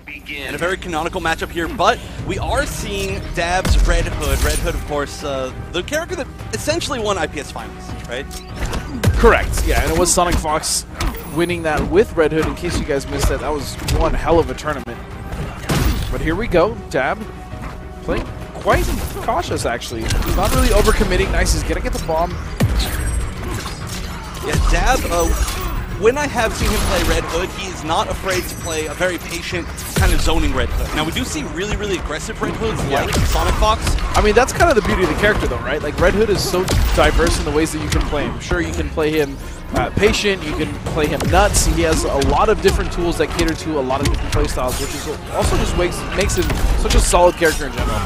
And a very canonical matchup here, but we are seeing Dab's Red Hood. Red Hood, of course, the character that essentially won IPS Finals, right? Correct, yeah, and it was Sonic Fox winning that with Red Hood. In case you guys missed that, that was one hell of a tournament. But here we go, Dab playing quite cautious, actually. He's not really overcommitting. Nice, he's gonna get the bomb. Yeah, Dab, when I have seen him play Red Hood, he is not afraid to play a very patient, kind of zoning Red Hood. Now, we do see really, really aggressive Red Hoods like Sonic Fox. I mean, that's kind of the beauty of the character, though, right? Like, Red Hood is so diverse in the ways that you can play him. Sure, you can play him patient, you can play him nuts. He has a lot of different tools that cater to a lot of different playstyles, which is also just makes him such a solid character in general.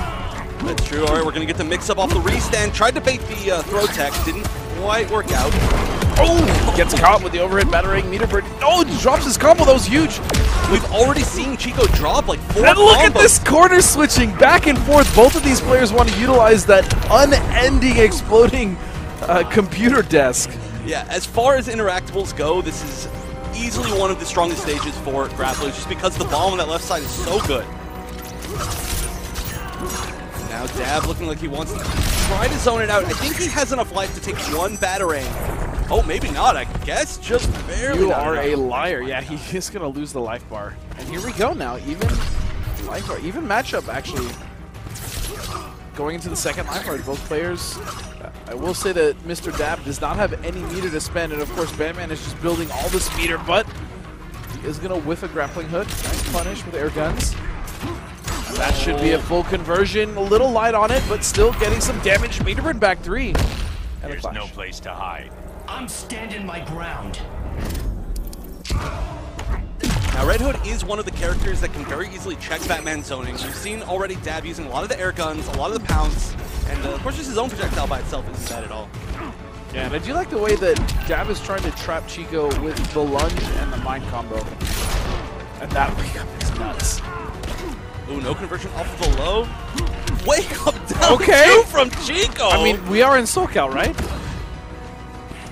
That's true. All right, we're going to get the mix-up off the restand. Tried to bait the throw tech, didn't quite work out. Oh! Gets caught with the overhead battering meter bird. Oh, drops his combo. That was huge. We've already seen Cheeko drop like 4 And look at this corner switching back and forth. Both of these players want to utilize that unending exploding computer desk. Yeah, as far as interactables go, this is easily one of the strongest stages for grapplers just because the bomb on that left side is so good. Now Dab looking like he wants to try to zone it out. I think he has enough life to take one batarang. Oh, maybe not, I guess. Just barely. You are a liar. Yeah, he is going to lose the life bar. And here we go now. Even life bar, even matchup, actually. Going into the second life bar, both players. I will say that Mr. Dab does not have any meter to spend. And, of course, Batman is just building all this meter. But he is going to whiff a grappling hook. Nice punish with air guns. That should be a full conversion. A little light on it, but still getting some damage. Meter burn back 3. And there's no place to hide. I'm standing my ground. Now, Red Hood is one of the characters that can very easily check Batman zoning. We've seen already Dab using a lot of the air guns, a lot of the pounce, and of course just his own projectile by itself isn't bad at all. Yeah, and I do like the way that Dab is trying to trap Cheeko with the lunge and the mind combo. And that wake up is nuts. Ooh, no conversion off of the low. Wake up down okay. 2 from Cheeko! I mean, we are in SoCal, right?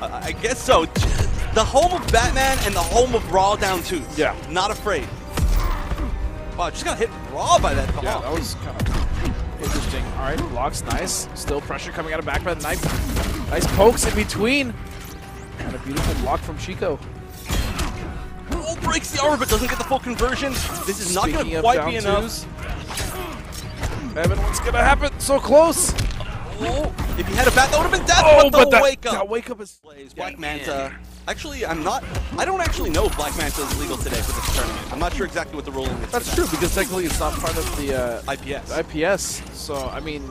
I guess so. The home of Batman and the home of Raw down 2. Yeah. Not afraid. Wow, just got hit raw by that bomb. Yeah, that was kind of interesting. All right, blocks, nice. Still pressure coming out of back by the knife. Nice pokes in between. And a beautiful block from Cheeko. Oh, breaks the armor but doesn't get the full conversion. This is not going to quite be enough. Evan, what's going to happen? So close. Oh, if he had a bat, that would have been death. Oh, but that wake up. That wake up is Black Manta. Actually, I don't actually know if Black Manta is legal today for this tournament. I'm not sure exactly what the ruling is. That's true, because technically it's not part of the IPS. So, I mean,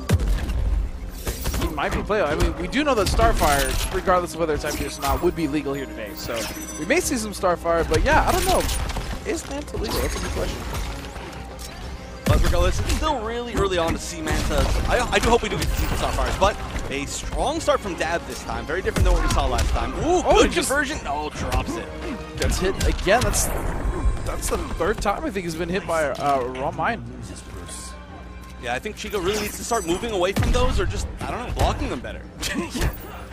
he might be playable. I mean, we do know that Starfire, regardless of whether it's IPS or not, would be legal here today. So, we may see some Starfire, but yeah, I don't know. Is Manta legal? That's a good question. But regardless, it's still really early on to see Mantas. I do hope we do get to see the Starfires, but a strong start from Dab this time. Very different than what we saw last time. Ooh, good conversion. Oh, drops it. Gets hit again. That's the 3rd time I think he's been hit by raw mine. Yeah, I think Cheeko really needs to start moving away from those, or just, I don't know, blocking them better.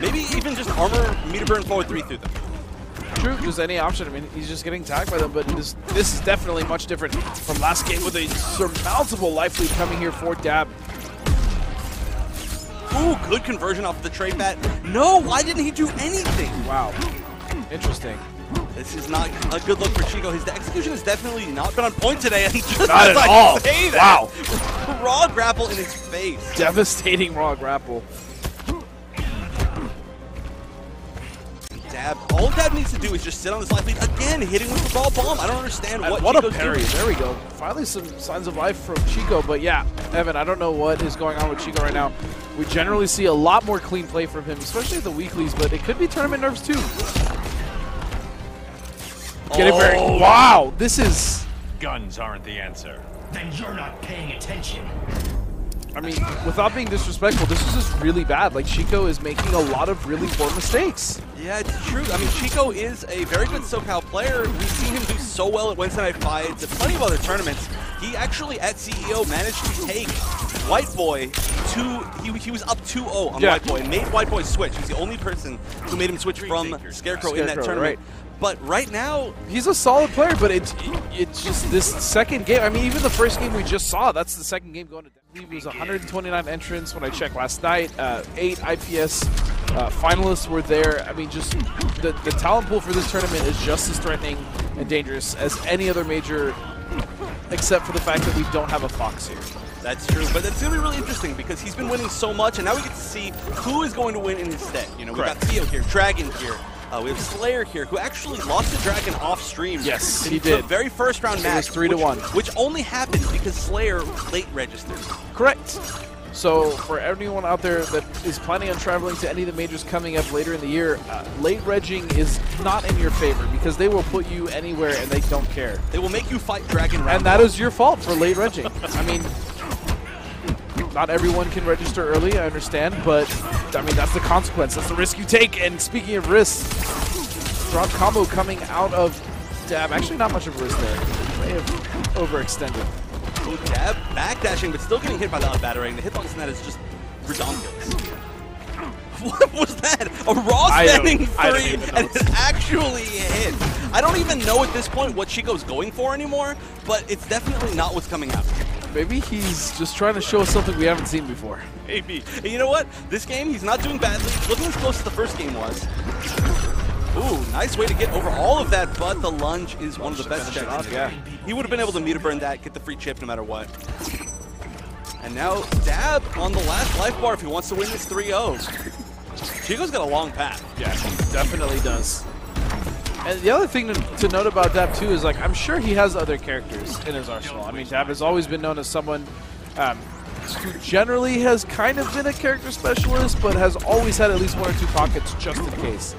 Maybe even just armor meter burn forward 3 through them. True, just any option. I mean, he's just getting tagged by them, but this is definitely much different from last game with a surmountable life lead coming here for Dab. Ooh, good conversion off of the trade bat. No, why didn't he do anything? Wow, interesting. This is not a good look for Cheeko. His execution has definitely not been on point today, and just not as at I all. Say that, wow, raw grapple in his face. Devastating raw grapple. Dab. All Dab needs to do is just sit on this life lead again, hitting with the raw bomb. I don't understand what a Cheeko's parry. doing. There we go. Finally some signs of life from Cheeko, but yeah, Evan, I don't know what is going on with Cheeko right now. We generally see a lot more clean play from him, especially at the weeklies, but it could be tournament nerves too. Get it very. Wow, this is. Guns aren't the answer. Then you're not paying attention. I mean, without being disrespectful, this is just really bad. Like, Cheeko is making a lot of really poor mistakes. Yeah, it's true. I mean, Cheeko is a very good SoCal player. We've seen him do so well at Wednesday Night Fights and plenty of other tournaments. He actually, at CEO, managed to take White Boy to... He was up 2-0 on White Boy and made White Boy switch. He's the only person who made him switch from Scarecrow in that tournament. Right. But right now, he's a solid player, but it's just this second game. I mean, even the first game we just saw, that's the second game going to. I believe it was 129 entrants when I checked last night. 8 IPS finalists were there. I mean, just the talent pool for this tournament is just as threatening and dangerous as any other major, except for the fact that we don't have a Fox here. That's true, but it's going to be really interesting because he's been winning so much, and now we get to see who is going to win in his stead. You know, we got Theo here, Dragon here. We have Slayer here, who actually lost to Dragon off stream. Yes, in he did. The very first round match. It was 3-1. Which only happened because Slayer late registered. Correct. So for anyone out there that is planning on traveling to any of the majors coming up later in the year, late regging is not in your favor because they will put you anywhere and they don't care. They will make you fight Dragon round. And that is your fault for late regging. I mean, not everyone can register early, I understand, but I mean, that's the consequence. That's the risk you take. And speaking of risks, strong combo coming out of Dab. Actually, not much of a risk there. May have overextended. Ooh, Dab backdashing, but still getting hit by the up-battering. The hitbox in that is just redonkulous. What was that? A raw standing 3, and it actually hit. I don't even know at this point what Cheeko's going for anymore, but it's definitely not what's coming out. Maybe he's just trying to show us something we haven't seen before. Maybe. And you know what? This game, he's not doing badly. He's looking as close as the first game was. Ooh, nice way to get over all of that, but the lunge is one of the best checks. Yeah. He would have been able to meter burn that, get the free chip no matter what. And now Dab on the last life bar if he wants to win this 3-0. Cheeko's got a long path. Yeah, he definitely does. And the other thing to note about Dab too is, like, I'm sure he has other characters in his arsenal. I mean, Dab has always been known as someone who generally has kind of been a character specialist, but has always had at least 1 or 2 pockets just in case.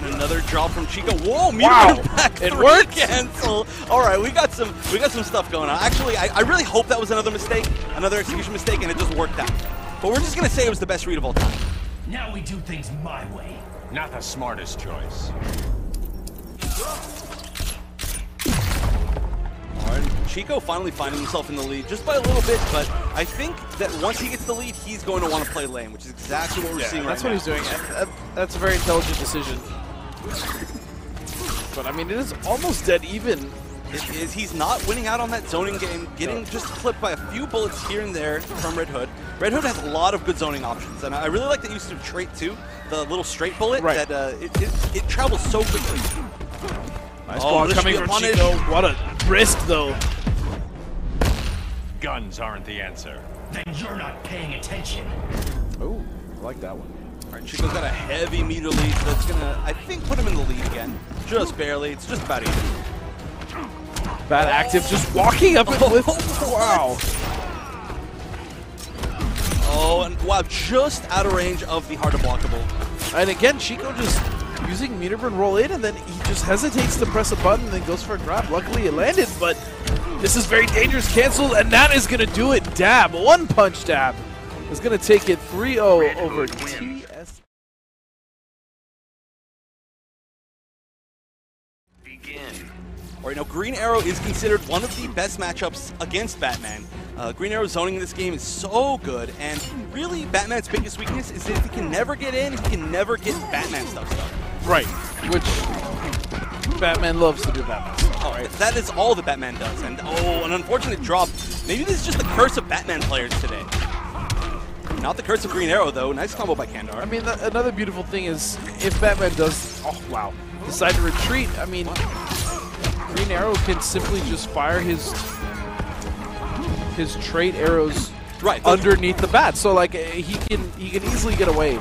And another drop from Cheeko. Whoa, wow, back it worked. Cancel. All right, we got some stuff going on. Actually, I really hope that was another mistake, another execution mistake, and it just worked out. But we're just gonna say it was the best read of all time. Now we do things my way. Not the smartest choice. Alright, Cheeko finally finding himself in the lead just by a little bit, but I think that once he gets the lead, he's going to want to play lane, which is exactly what we're seeing right now. That's what he's doing. That's a very intelligent decision. But I mean, it is almost dead even. He's not winning out on that zoning game, getting just clipped by a few bullets here and there from Red Hood. Red Hood has a lot of good zoning options, and I really like that use of trait too, the little straight bullet that it travels so quickly. Nice ball coming from Cheeko. What a risk, though. Guns aren't the answer. Then you're not paying attention. Oh, I like that one. All right, Cheeko's got a heavy meter lead that's gonna, I think, put him in the lead again. Just barely. It's just about even. Bad active, just walking up and with. Wow. Oh, and wow, just out of range of the hard to blockable. And again, Cheeko just using meter burn roll in, and then he just hesitates to press a button and then goes for a grab. Luckily it landed, but this is very dangerous. Canceled, and that is going to do it. Dab, one punch Dab is going to take it 3-0 over TS. Begin. All right, now Green Arrow is considered one of the best matchups against Batman. Green Arrow zoning in this game is so good, and really Batman's biggest weakness is that if he can never get in, he can never get Batman stuff done. Right, which Batman loves to do Batman stuff. All right, that is all that Batman does, and oh, an unfortunate drop. Maybe this is just the curse of Batman players today. Not the curse of Green Arrow, though. Nice combo by Kandarr. I mean, another beautiful thing is if Batman does, oh wow, decide to retreat, I mean, Green Arrow can simply just fire his trait arrows underneath the bat, so like he can easily get away,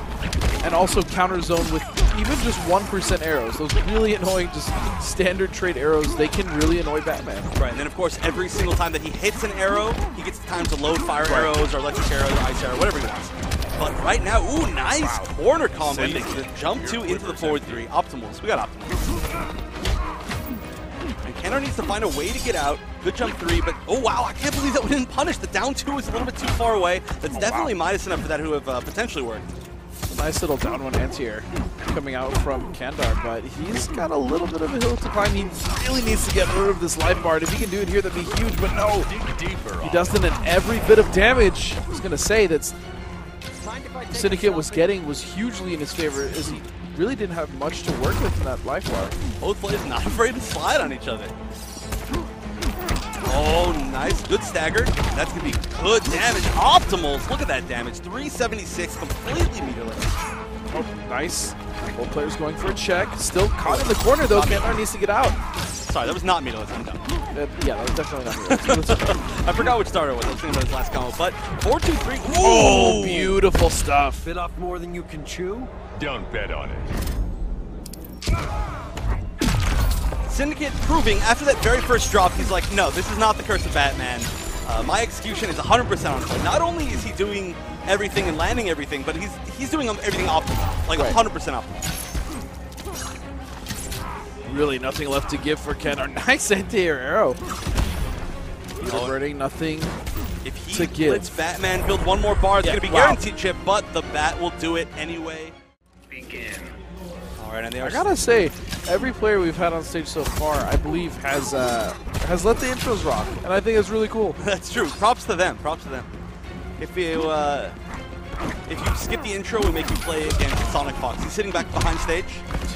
and also counter zone with even just 1% arrows. Those really annoying, just standard trait arrows, they can really annoy Batman. Right, and then of course every single time that he hits an arrow, he gets the time to load fire arrows or electric arrows or ice arrow, whatever he wants. But right now, ooh, nice corner combo. The jump 2 into the forward 3. Optimals. We got optimals. And Kandarr needs to find a way to get out. Good jump 3, but oh wow, I can't believe that we didn't punish. The down 2 is a little bit too far away. That's definitely minus enough for that who have potentially worked. Nice little down 1 anti-air coming out from Kandarr, but he's got a little bit of a hill to climb. He really needs to get rid of this life bar. If he can do it here, that'd be huge, but no. He doesn't, and every bit of damage, I was going to say, that's Syndicate was getting was hugely in his favor as he really didn't have much to work with in that life bar. Both players not afraid to slide on each other. Oh, nice. Good stagger. That's going to be good damage. Optimals. Look at that damage. 376, completely meterless. Oh, nice. Both players going for a check. Still caught in the corner, though. Kandarr needs to get out. Sorry, that was not meterless. I'm done. Yeah, that was definitely not meterless. I forgot which starter it was. I was thinking about his last combo. But 4-2-3. Oh, beautiful stuff. Bit off more than you can chew? Don't bet on it. Syndicate proving after that very first drop, he's like, no, this is not the curse of Batman. My execution is 100% on point. Not only is he doing everything and landing everything, but he's doing everything optimal, like 100% optimal. Really nothing left to give for Kandarr. Nice anti-air arrow. Diverting, nothing If he to give. lets Batman build one more bar, it's going to be guaranteed chip, but the Bat will do it anyway. Begin. All right, and they are I gotta say, every player we've had on stage so far, I believe, has let the intros rock, and I think it's really cool. That's true. Props to them. Props to them. If you skip the intro, we make you play against Sonic Fox. He's sitting back behind stage.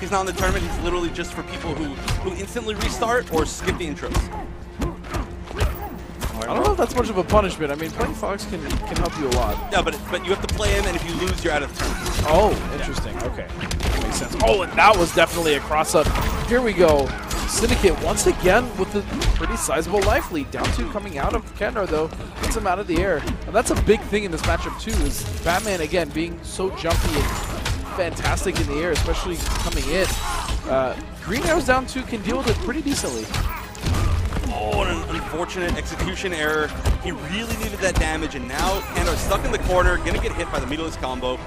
He's not in the tournament. He's literally just for people who instantly restart or skip the intros. I don't know if that's much of a punishment. I mean, playing Fox can help you a lot. Yeah, but you have to play him, and if you lose, you're out of the tournament. Oh, interesting. Okay, that makes sense. Oh, and that was definitely a cross-up. Here we go. Syndicate once again with a pretty sizable life lead. Down 2 coming out of Kandarr, though. Gets him out of the air. And that's a big thing in this matchup, too, is Batman, again, being so jumpy and fantastic in the air, especially coming in. Green Arrow's down 2 can deal with it pretty decently. Oh, and an unfortunate execution error. He really needed that damage, and now Kandarr stuck in the corner, gonna get hit by the meterless combo.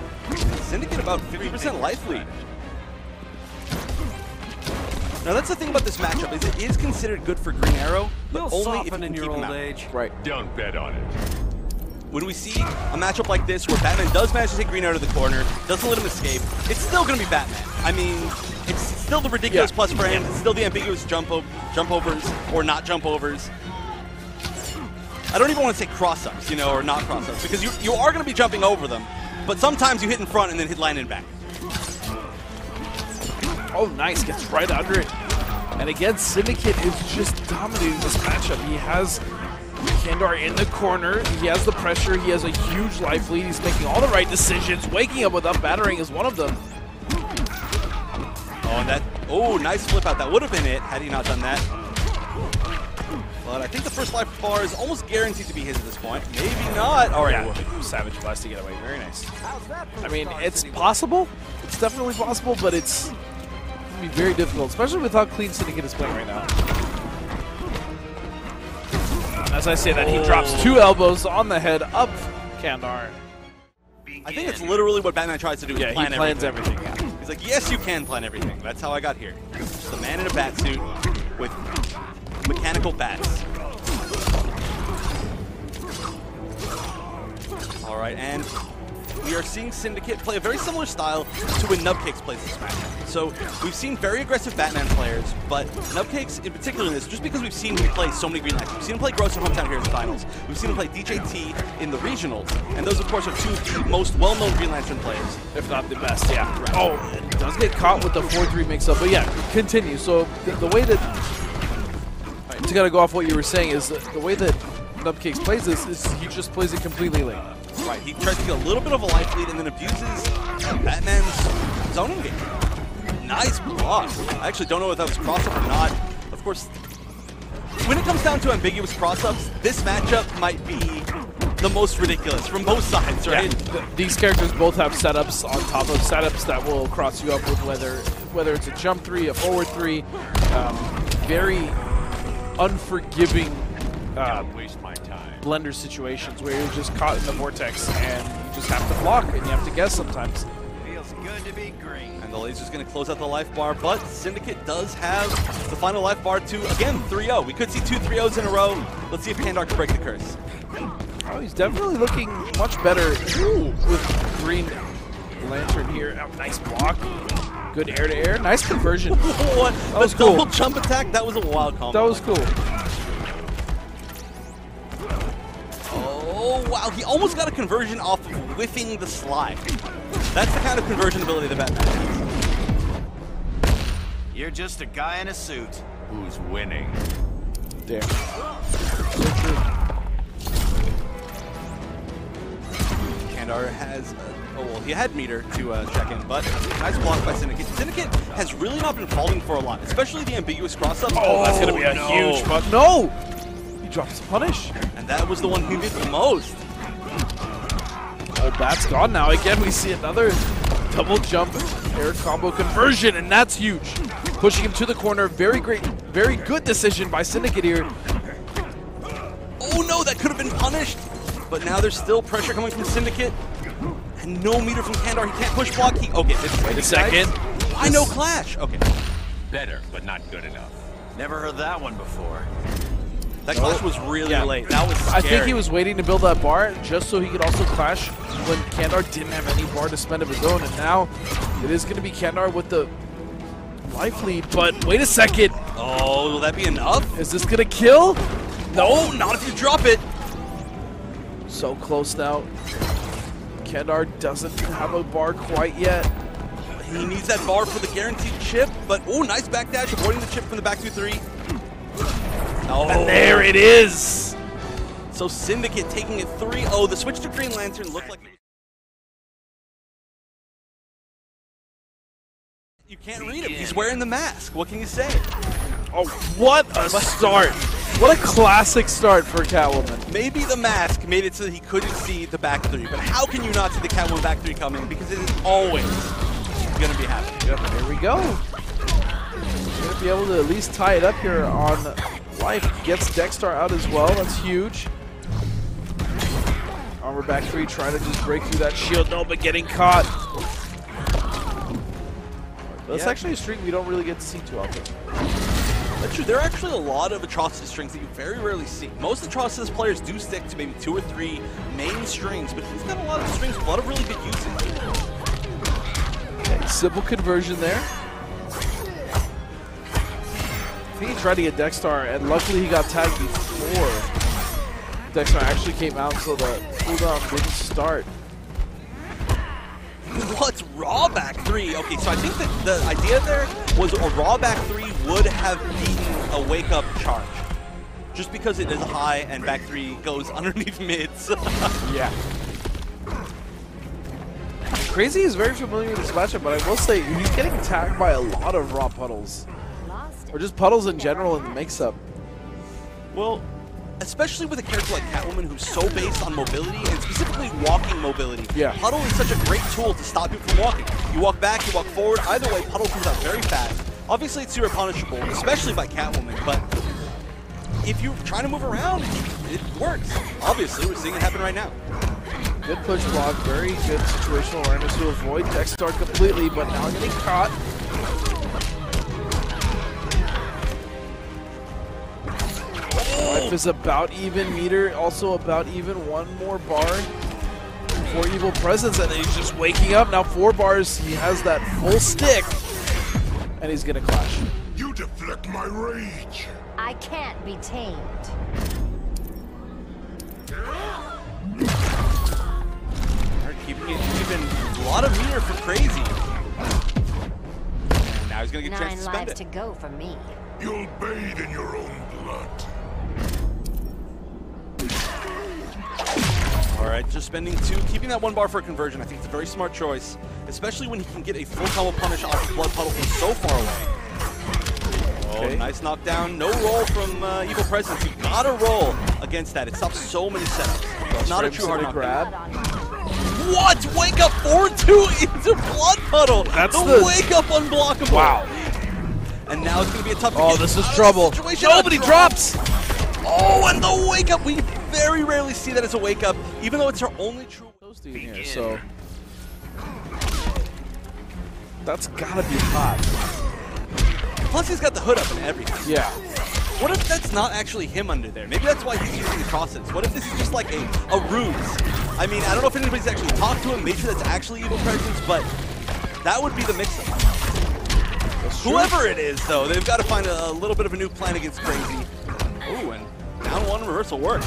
Syndicate about 50% life lead. Now that's the thing about this matchup, is it is considered good for Green Arrow, but You'll only if you soften can in keep your him old out. age. Right. Don't bet on it. When we see a matchup like this where Batman does manage to take Green Arrow to the corner, doesn't let him escape, it's still going to be Batman. I mean, it's still the ridiculous plus for him, it's still the ambiguous jump overs or not jump overs. I don't even want to say cross-ups, or not cross-ups, because you are going to be jumping over them, but sometimes you hit in front and then hit land in back. Oh, nice. Gets right under it. And again, Syndicate is just dominating this matchup. He has Kandarr in the corner. He has the pressure. He has a huge life lead. He's making all the right decisions. Waking up with up battering is one of them. Oh, and nice flip out. That would have been it had he not done that. But I think the first life bar is almost guaranteed to be his at this point. Maybe not. All right. Yeah, Savage Blast to get away. Very nice. I mean, it's possible. It's definitely possible, but it's going to be very difficult, especially with how clean Syndicate is playing right now. As I say that, he drops 2 elbows on the head of Kandarr. I think it's literally what Batman tries to do. Yeah, plan he plans everything. He's like, yes, you can plan everything. That's how I got here. Just a man in a bat suit with mechanical bats. All right, and we are seeing Syndicate play a very similar style to when Nubcakes plays this match. So we've seen very aggressive Batman players, but Nubcakes in particular in this, just because we've seen him play so many Green Lanterns. We've seen him play Gross in Hometown Heroes Finals. We've seen him play DJT in the regionals, and those, of course, are 2 of the most well-known Green Lantern players. If not the best, yeah. Right. Oh, and does get caught with the 4-3 mix-up, but yeah, continue. So the way that, to kind of go off what you were saying, is the way that Nubcakes plays this is he just plays it completely late. Right, he tries to get a little bit of a life lead and then abuses Batman's zoning game. Nice block. I actually don't know if that was cross-up or not. Of course, when it comes down to ambiguous cross-ups, this matchup might be the most ridiculous from both sides, right? Yeah, these characters both have setups on top of setups that will cross you up with whether it's a jump 3, a forward 3, very unforgiving Don't waste my time. blender situations where you're just caught in the vortex and you just have to block and you have to guess sometimes. Feels good to be green. And the laser's going to close out the life bar, but Syndicate does have the final life bar to, again, 3-0. We could see 2 3-0s in a row. Let's see if Kandarr can break the curse. Oh, he's definitely looking much better with Green Lantern here. Oh, nice block. Good air-to-air. Nice conversion. What? That was the cool. double jump attack? That was a wild combo. That was cool. Oh, wow. He almost got a conversion off of whiffing the slide. That's the kind of conversion ability that Batman has. You're just a guy in a suit. Who's winning? Damn. So true. Kandarr has, he had meter to check in, but nice block by Syndicate. Syndicate has really not been falling for a lot, especially the ambiguous cross-up. Oh, that's going to be a huge but no! He drops the punish. And that was the one who did the most. Oh, that's gone now. Again, we see another double jump air combo conversion, and that's huge. Pushing him to the corner. Very great, very good decision by Syndicate here. Oh no, that could have been punished. But now there's still pressure coming from Syndicate. And no meter from Kandarr. He can't push block. Okay, Wait a second. Why no clash? Okay. Better, but not good enough. Never heard that one before. That clash was really late. That was scary. I think he was waiting to build that bar just so he could also clash when Kandarr didn't have any bar to spend of his own. And now it is going to be Kandarr with the life lead. But wait a second. Oh, will that be enough? Is this going to kill? No, not if you drop it. So close now. Kandarr doesn't have a bar quite yet. He needs that bar for the guaranteed chip, but oh, nice backdash, avoiding the chip from the back 2-3. Oh, And there it is. So Syndicate taking it 3-0. The switch to Green Lantern looked like you can't read him. He's wearing the mask. What can you say? Oh, what a start. What a classic start for Catwoman. Maybe the mask made it so that he couldn't see the back 3, but how can you not see the Catwoman back 3 coming? Because it is always going to be happening. Yep, here we go. Going to be able to at least tie it up here on life. Gets Dexter out as well. That's huge. Armor back 3 trying to just break through that shield. No, but getting caught. That's actually a string we don't really get to see too often. That's true. There are actually a lot of Atrocitus strings that you very rarely see. Most Atrocitus players do stick to maybe 2 or 3 main strings, but he's got a lot of strings with a lot of really good usage. Okay, simple conversion there. I think he tried to get Dexter, and luckily he got tagged before Dexter actually came out, so the cooldown didn't start. What's raw back 3? Okay, so I think that the idea there was a raw back 3 would have beaten a wake up charge. Just because it is high and back 3 goes underneath mids. Yeah. Krayzie is very familiar with this matchup, but I will say he's getting tagged by a lot of raw puddles. Or just puddles in general in the mix-up. Well, especially with a character like Catwoman who's so based on mobility, and specifically walking mobility. Yeah. Puddle is such a great tool to stop you from walking. You walk back, you walk forward, either way, Puddle comes out very fast. Obviously, it's super punishable, especially by Catwoman, but if you're trying to move around, it works. Obviously, we're seeing it happen right now. Good push block, very good situational awareness to avoid Dexter completely, but now getting caught. Life is about even, meter also about even, 1 more bar for Evil Presence, and then he's just waking up. Now 4 bars, he has that full stick, and he's gonna clash. You deflect my rage. I can't be tamed. Keeping it even. A lot of meter for Krayzie. And now he's gonna get a chance 9 to spend lives it. to go for me. You'll bathe in your own blood. Alright, just spending 2, keeping that 1 bar for a conversion. I think it's a very smart choice, especially when he can get a full combo punish off the Blood Puddle from so far away. Okay. Oh, nice knockdown. No roll from Evil Presence. You gotta roll against that. It stops so many setups. It's not a true hard knockdown. grab. What? Wake up 4-2 into Blood Puddle. That's the the wake up unblockable. Wow. And now it's gonna be a tough. Oh, this is trouble. Nobody drops. Oh, and the wake up. We very rarely see that as a wake up, even though it's our only true. Here, so that's gotta be hot. Plus, he's got the hood up and everything. Yeah. What if that's not actually him under there? Maybe that's why he's using Atrocitus. What if this is just like a ruse? I mean, I don't know if anybody's actually talked to him, made sure that's actually Evil Presence, but that would be the mix-up. Whoever it is, though, they've got to find a little bit of a new plan against Krayzie. Ooh, and down 1 reversal works.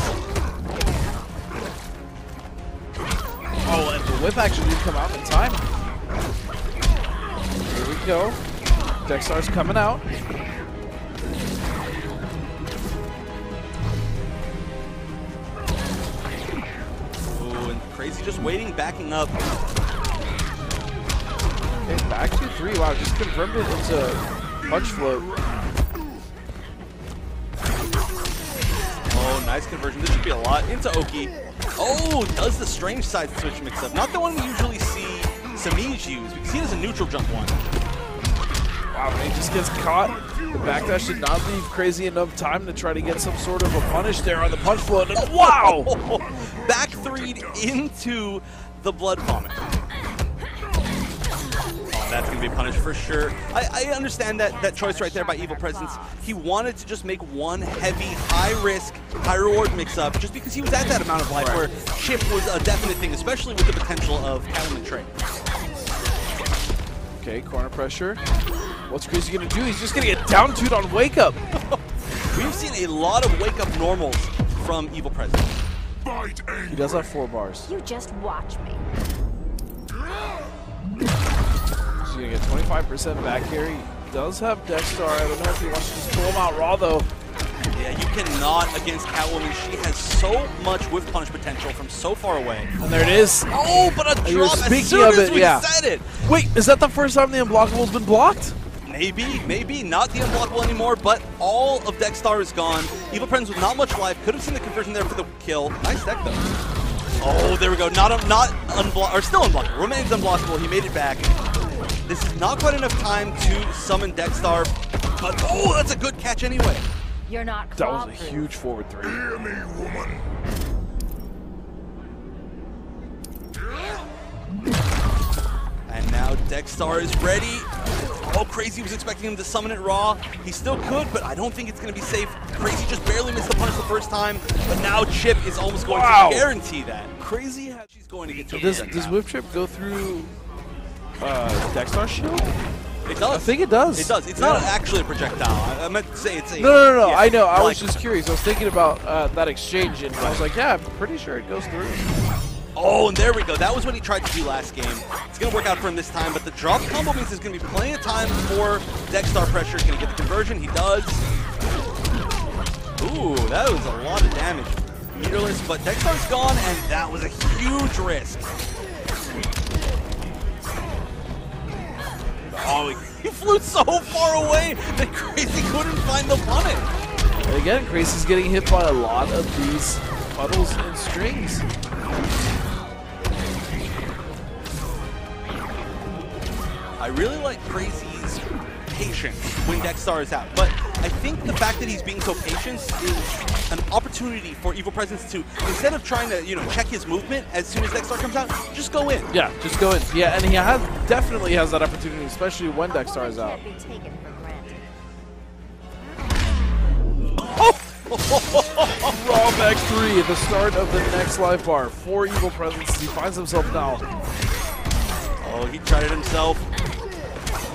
Oh, and the whip actually didn't come out in time. Here we go. Dextar's coming out. Ooh, and Krayzie just waiting, backing up. Okay, back to 3. Wow, just converted it into punch float. Oh, nice conversion. This should be a lot. Into Oki. Oh, does the strange side switch mix up. Not the one we usually see Samij use, because he does a neutral jump one. Wow, and he just gets caught. The backdash did not leave Krayzie enough time to try to get some sort of a punish there on the punch float. And wow! Back 3'd into the blood vomit. That's going to be punished for sure. I understand that choice right there by Evil Presence. He wanted to just make one heavy, high-risk, high-reward mix-up just because he was at that amount of life where chip was a definite thing, especially with the potential of Catwoman trade. Okay, corner pressure. What's Krayzie going to do? He's just going to get down 2'd on Wake Up. We've seen a lot of Wake Up normals from Evil Presence. He does have 4 bars. You just watch me. He's going to get 25% back here. He does have Dextar. I don't know if he wants to just pull him out raw, though. Yeah, you cannot against Catwoman. She has so much whiff punish potential from so far away. And there it is. Oh, but a drop as soon as we said it. Wait, is that the first time the unblockable's been blocked? Maybe not the unblockable anymore, but all of Dextar is gone. Evil Presence with not much life. Could have seen the conversion there for the kill. Nice deck, though. Oh, there we go. Not unblockable, or still unblockable. Remains unblockable. He made it back. This is not quite enough time to summon Dextar, but oh, that's a good catch anyway. You're not That was a huge forward 3. Hear me, woman. And now Dextar is ready. Oh, Krayzie was expecting him to summon it raw. He still could, but I don't think it's going to be safe. Krayzie just barely missed the punch the first time, but now Chip is almost going to guarantee that. Krayzie, she's going to get to Does Whip Trip go through Dextar's shield? It does. I think it does. It does. It's not actually a projectile. I meant to say it's a... No. Yeah, I know. I was like just curious. I was thinking about that exchange, and I was like, yeah, I'm pretty sure it goes through. Oh, and there we go. That was what he tried to do last game. It's going to work out for him this time, but the drop combo means there's going to be plenty of time for Dextar pressure. He's going to get the conversion. He does. Ooh, that was a lot of damage. Meterless, but Dextar's gone, and that was a huge risk. Oh, he flew so far away that Krayzie couldn't find the punish. And again, Krazy's getting hit by a lot of these puddles and strings. I really like Krayzie's patience when Dextar is out, but I think the fact that he's being so patient is an opportunity for Evil Presence to, instead of trying to, check his movement as soon as Dextar comes out, just go in. Yeah, just go in. Yeah, and he definitely has that opportunity, especially when Dextar is out. Can't be taken for granted. Raw back 3 at the start of the next life bar for Evil Presence. He finds himself now. Oh, he tried it himself.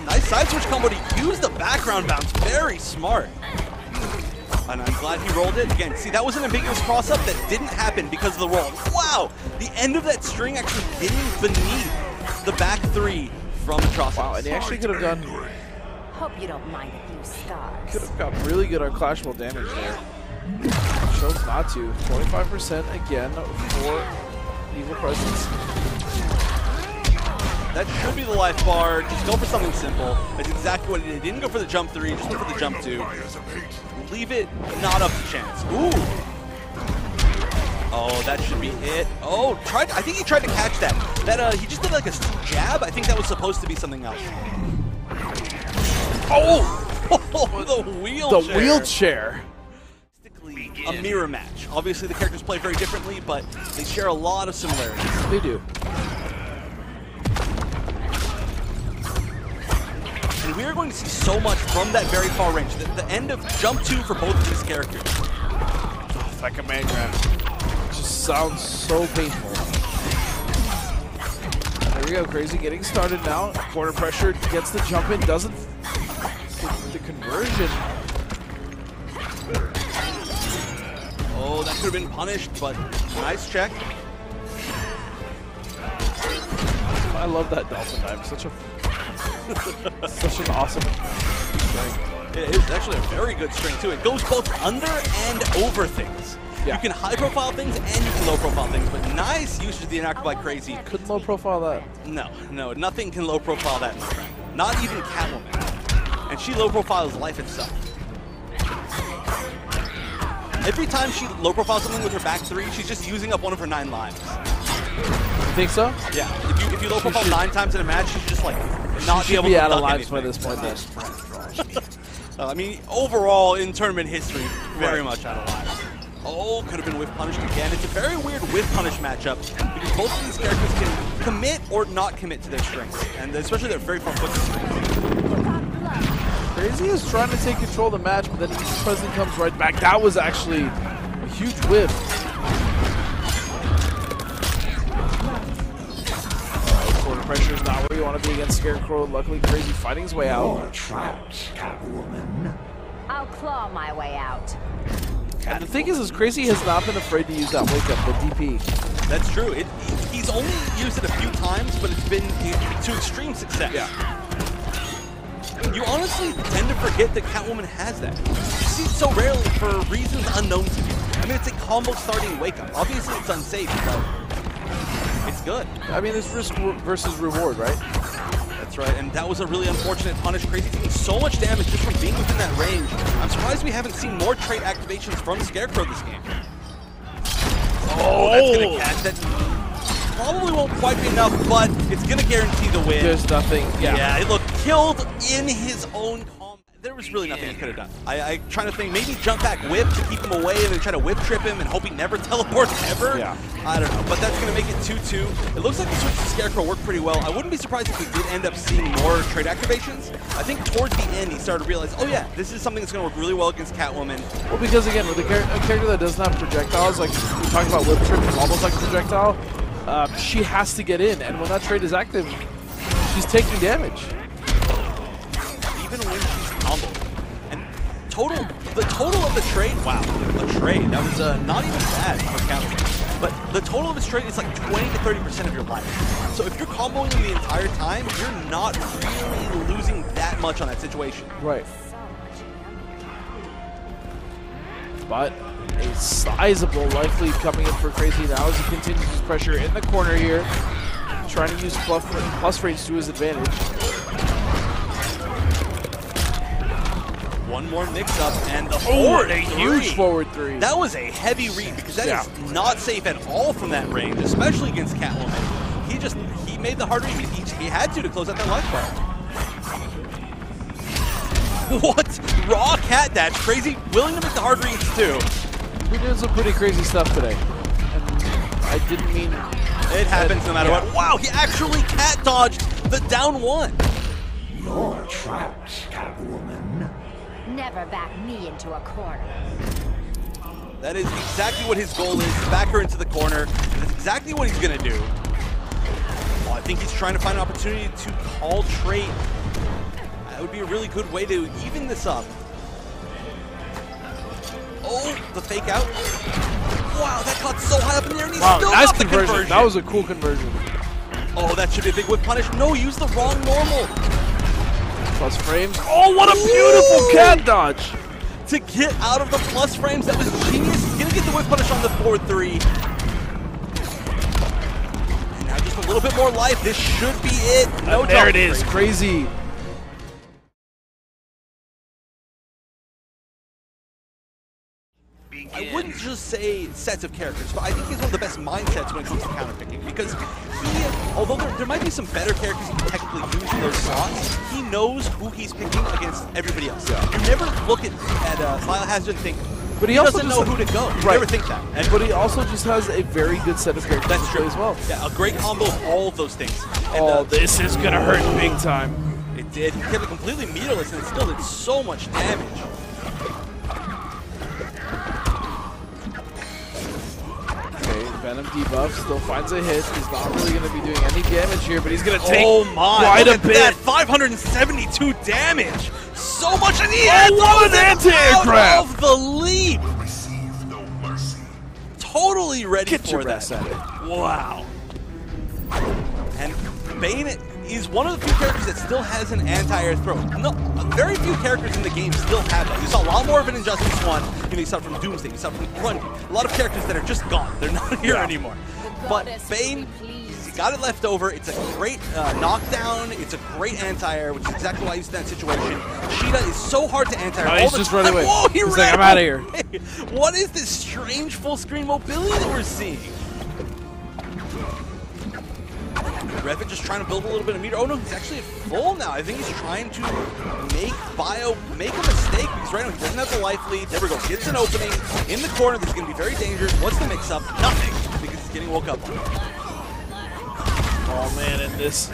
Nice side switch combo. He used the background bounce. Very smart. And I'm glad he rolled it. Again, see, that was an ambiguous cross-up that didn't happen because of the roll. Wow! The end of that string actually hitting beneath the back 3 from Atrocitus. Wow, and he actually could have done... Hope you don't mind a few scars. Could have got really good on clashable damage there. Chose not to. 25% again for Evil Presence. That should be the life bar. Just go for something simple. That's exactly what he did. He didn't go for the jump 3, just went for the jump 2. Leave it not up to chance. Ooh. Oh, that should be it. Oh, I think he tried to catch that. He just did like a jab. I think that was supposed to be something else. Oh, the wheelchair. The wheelchair. A mirror match. Obviously, the characters play very differently, but they share a lot of similarities. They do. And we are going to see so much from that very far range. The end of jump 2 for both of these characters. Oh, that command grab just sounds so painful. There we go, Krayzie getting started now. Corner pressure, gets the jump in, doesn't get the conversion. Oh, that could have been punished, but nice check. I love that dolphin dive. Such a Such an awesome string. It is actually a very good string too. It goes both under and over things. Yeah. You can high profile things and you can low profile things, but nice usage of the enacted by Krayzie. Couldn't low profile that. No, nothing can low profile that. Not even Catwoman. And she low profiles life itself. Every time she low profiles something with her back three, she's just using up one of her 9 lives. You think so? Yeah. If you low profile 9 times in a match, she's just like not She be should able be to out of duck lives by anything. this point then. I mean, overall in tournament history, very much out of lives. Oh, could have been whiff punished again. It's a very weird whiff punish matchup because both of these characters can commit or not commit to their strengths, and especially their very front foot strengths. Krayzie is trying to take control of the match, but then his president comes right back. That was actually a huge whiff. Quarter pressure is not where you want to be against Scarecrow. Luckily, Krayzie fighting his way out. More traps, Catwoman. I'll claw my way out. And the thing is Krayzie has not been afraid to use that wake up, the DP. That's true. He's only used it a few times, but it's been to extreme success. Yeah. You honestly tend to forget that Catwoman has that. You see it so rarely for reasons unknown to you. I mean, it's a combo starting wake up. Obviously, it's unsafe, but it's good. I mean, it's risk versus reward, right? That's right, and that was a really unfortunate punish. Krayzie taking so much damage just from being within that range. I'm surprised we haven't seen more trait activations from Scarecrow this game. Oh, that's gonna catch that. Probably won't quite be enough, but it's gonna guarantee the win. There's nothing. Yeah, it looked killed in his own combat. There was really nothing he could have done. I trying to think, maybe jump back whip to keep him away and then try to whip trip him and hope he never teleports ever. Yeah. I don't know, but that's going to make it 2-2. It looks like the switch to Scarecrow worked pretty well. I wouldn't be surprised if we did end up seeing more trade activations. I think towards the end he started to realize, oh yeah, this is something that's going to work really well against Catwoman. Well, because again, with a character that doesn't have projectiles, like we talked about whip trip is almost like a projectile, she has to get in, and when that trade is active, she's taking damage. Even when she's comboed. And the total of the trade, wow, a trade, that was not even bad for Catwoman. But the total of his trade is like 20 to 30% of your life. So if you're comboing him the entire time, you're not really losing that much on that situation. Right. But a sizable life lead coming in for Krayzie now as he continues his pressure in the corner here, trying to use plus range to his advantage. One more mix-up, and the forward, a huge forward three. That was a heavy read, because that is not safe at all from that range, especially against Catwoman. He made the hard read. He had to close out that life bar. What? Raw cat dash. Krayzie willing to make the hard reads, too. We did some pretty crazy stuff today. And I didn't mean... It happens no matter what. Wow, he actually cat dodged the down one. More traps, Catwoman. Never back me into a corner. That is exactly what his goal is, to back her into the corner. And that's exactly what he's going to do. Oh, I think he's trying to find an opportunity to call trait. That would be a really good way to even this up. Oh, the fake out. Wow, that got so high up in there, and he still nice got the conversion. That was a cool conversion. Oh, that should be a big whip punish. No, use the wrong normal. Plus frames. Oh, what a beautiful cat dodge. To get out of the plus frames, that was genius. He's going to get the whip punish on the 4-3. And now just a little bit more life. This should be it. No, there it is. Krayzie. I wouldn't just say sets of characters, but I think he's one of the best mindsets when it comes to counterpicking, because although there might be some better characters he can technically use in those slots, he knows who he's picking against everybody else. Yeah. You never look at Biohazard and think, but he also doesn't know who to go. You never think that. But he also just has a very good set of characters to play as well. Yeah, a great combo of all of those things. And, this is going to hurt big time. It did. He kept it completely meterless, and it still did so much damage. Venom debuff, still finds a hit. He's not really going to be doing any damage here, but he's going to take quite a bit. That 572 damage. So much, and he what an anti-aircraft! Out of the leap. Receive no mercy. Totally ready Get for your that. best at it. Wow. And Bane is one of the few characters that still has an anti-air throw. No, very few characters in the game still have that. You saw a lot more of it in Justice 1. You know, you saw it from Doomsday, you saw it from Grundy. A lot of characters that are just gone. They're not here anymore. But Bane, he got it left over. It's a great knockdown. It's a great anti-air, which is exactly why I used in that situation. Cheetah is so hard to anti-air. Oh, he's just running away. Whoa, he's like, I'm out of here. What is this strange full-screen mobility that we're seeing? Revet just trying to build a little bit of meter. Oh no, he's actually at full now. I think he's trying to make Bio make a mistake because right now he doesn't have the life lead. There we go. Gets an opening in the corner that's going to be very dangerous. What's the mix-up? Nothing, because he's getting woke up on. Oh man, and this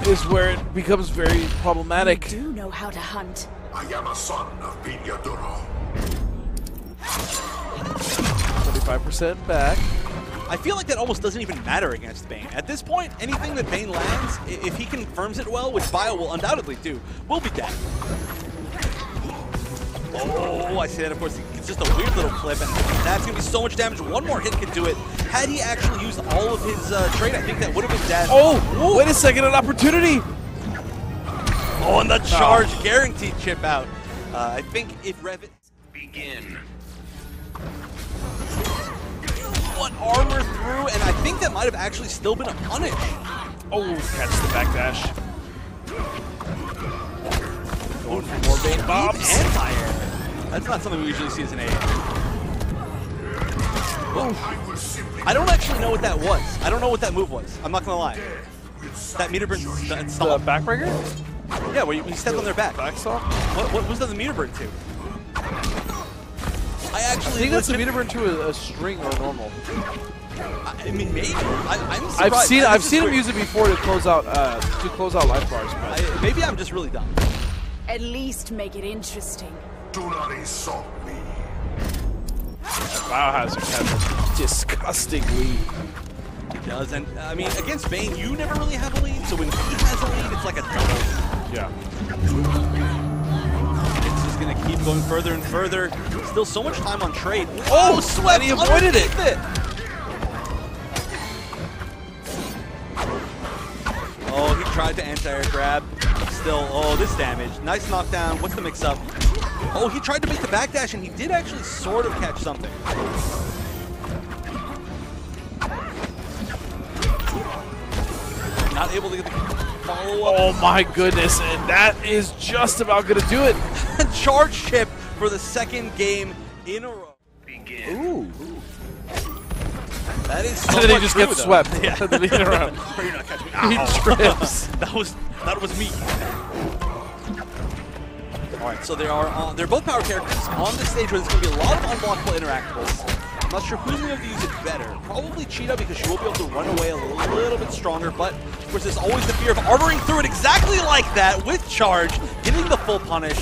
is where it becomes very problematic. You do know how to hunt. I am a son of Biohazard. 25% back. I feel like that almost doesn't even matter against Bane. At this point, anything that Bane lands, if he confirms it well, which Bio will undoubtedly do, will be dead. Oh, I see that, of course. It's just a weird little clip, and that's going to be so much damage. One more hit could do it. Had he actually used all of his trade, I think that would have been dead. Oh, wait a second, an opportunity. Oh, and the charge guaranteed chip out. I think if Revet... Begin. One armor through, and I think that might have actually still been a punish. Oh, catch the backdash. Going for more Bane bombs. Anti-air. That's not something we usually see as an AA. I don't actually know what that was. I don't know what that move was. I'm not gonna lie. That meter burn stomp. The backbreaker? Yeah, where you stepped on their back. Backstop? What was that the meter burn to? I think that's a meter burn to a string or a normal. I mean, maybe. I'm surprised. I've seen him use it before to close out life bars. But maybe I'm just really dumb. At least make it interesting. Do not insult me. Biohazard has a disgusting lead. He does, and I mean, against Bane, you never really have a lead, so when he has a lead, it's like a double. Yeah. It's just going to keep going further and further. Still so much time on trade. Oh, sweat! He avoided it. Oh, he tried to anti-air grab. Still, oh, this damage. Nice knockdown. What's the mix-up? Oh, he tried to make the backdash, and he did actually sort of catch something. Not able to get the follow-up. Oh my goodness, and that is just about going to do it. Charge chip for the second game in a row. Begin. Ooh. That is so And then he much just true, gets though. swept. Yeah. At the beginning round. You're not catching me. He Ow. trips. that was me. All right, so they're both power characters on the stage where there's going to be a lot of unblockable interactables. I'm not sure who's going to use it better. Probably Cheetah, because she will be able to run away a little bit stronger, but of course there's always the fear of armoring through it exactly like that with charge, getting the full punish.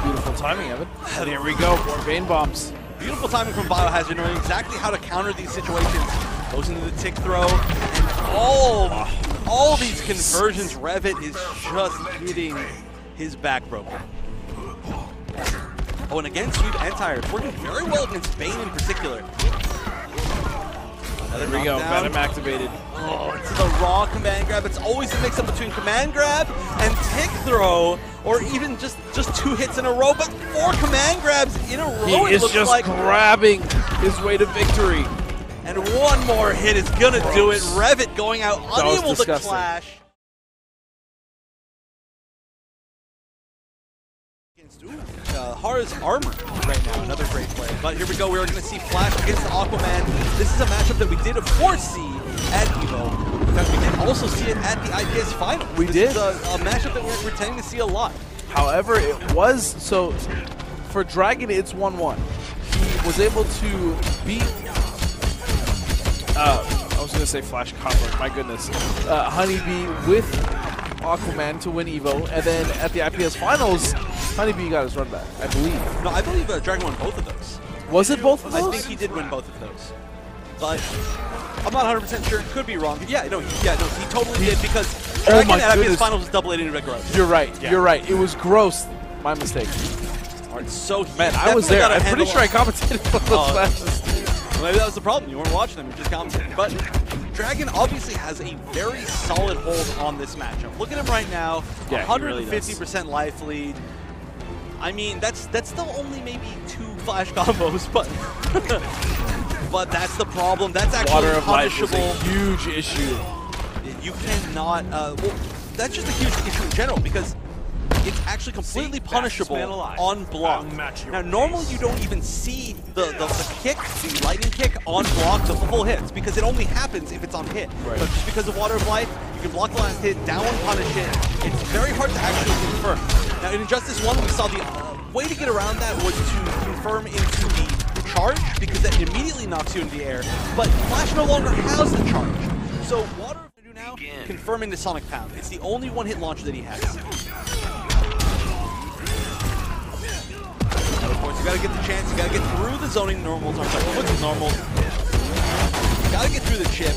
Beautiful timing, Evan. And here we go, more Bane bombs. Beautiful timing from Biohazard, knowing exactly how to counter these situations. Goes into the tick throw, and all these conversions, Revet is just getting his back broken. Oh, and again, sweep anti-air. It's working very well against Bane in particular. There we go, Venom activated. Oh, it's the raw command grab. It's always the mix-up between command grab and tick throw, or even just 2 hits in a row, but 4 command grabs in a row. He is just grabbing his way to victory. And one more hit is gonna do it. Revet going out unable to disgusting. clash. HARA's armor right now, another great play. But here we go, we're gonna see Flash against Aquaman. This is a matchup that we did, of course, see at EVO. In fact, we did also see it at the IPS final. This is a matchup that we're tending to see a lot. However, it was, so for Dragon, it's 1-1. He was able to beat, I was going to say Flash Copper, my goodness, Honeybee with Aquaman to win EVO, and then at the IPS finals, Honeybee got his run back, I believe. No, I believe Dragon won both of those. Was it both of those? I think he did win both of those. But I'm not 100% sure. Could be wrong. Yeah, no, he totally did, because Dragon at IPS finals was double 8 into gross. You're right. Yeah. You're right. It was gross. My mistake. All right, so man, I was there. I'm pretty sure I commentated on those matches. Well, maybe that was the problem. You weren't watching them. You just commentated. But Dragon obviously has a very solid hold on this matchup. Look at him right now, Yeah, 150% life lead. I mean, that's still only maybe 2 flash combos, but but that's the problem. That's actually Water of Life is punishable. a huge issue. You cannot. Well, that's just a huge issue in general because it's actually completely punishable on block. Now, normally you don't even see the kick, the lightning kick on block, the full hits, because it only happens if it's on hit. Right. But just because of Water of Life, you can block the last hit, down one punish it. It's very hard to actually confirm. Now, in Injustice 1, we saw the way to get around that was to confirm into the charge, because that immediately knocks you into the air. But Flash no longer has the charge. So Water of Life now, confirm into Sonic Pound. It's the only one-hit launcher that he has. Of course, you gotta get the chance, you gotta get through the zoning normals, or sorry, quick normals. You gotta get through the chip.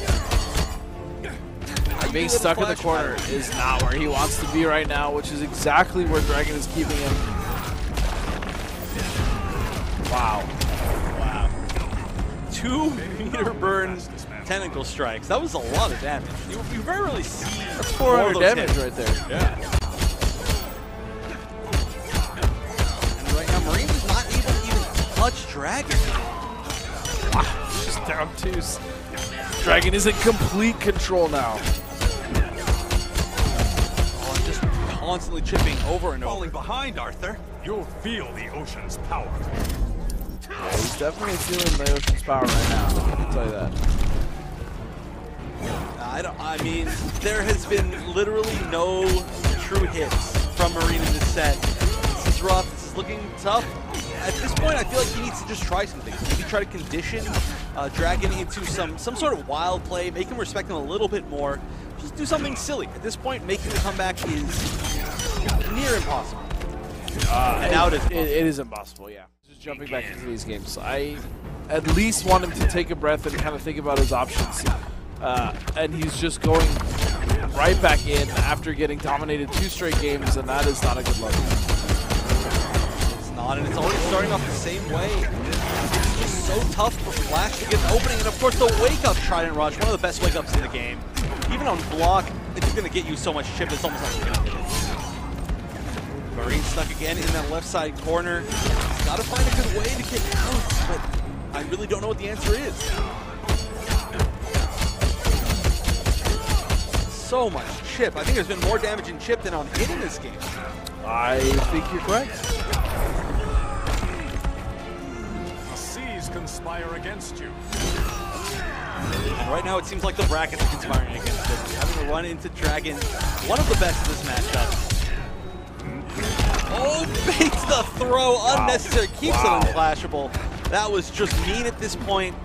Being stuck in the corner is not where he wants to be right now, which is exactly where Dragon is keeping him. Wow. Wow. 2 meter burn tentacle strikes. That was a lot of damage. You very rarely see That's 400 damage right there. Yeah. And right now, Marine is not able to even touch Dragon. Wow. Just down 2s. Dragon is in complete control now. Just constantly chipping over and over. Falling behind, Arthur. You'll feel the ocean's power. Yeah, he's definitely feeling the ocean's power right now. I can tell you that. I mean, there has been literally no true hits from Marine in this set. This is rough. This is looking tough. At this point, I feel like he needs to just try something. Maybe try to condition Dragon into some sort of wild play, make him respect him a little bit more. Just do something silly. At this point, making the comeback is near impossible. And now it is impossible, yeah. Just jumping back into these games. I at least want him to take a breath and kind of think about his options. And he's just going right back in after getting dominated 2 straight games, and that is not a good look. It's not, and it's already starting off the same way. It's just so tough for Flash to get an opening, and of course the wake-up Trident Rush, one of the best wake-ups in the game. Even on block, it's going to get you so much chip, it's almost like you're going to hit it. Marine stuck again in that left side corner. He's got to find a good way to get out, but I really don't know what the answer is. So much chip. I think there's been more damage in chip than on hit in this game. I think you're correct. The seas conspire against you. And right now it seems like the brackets are conspiring against him. Having to run into Dragon, one of the best of this matchup. Oh, baits the throw, unnecessary, keeps it unflashable. That was just mean at this point.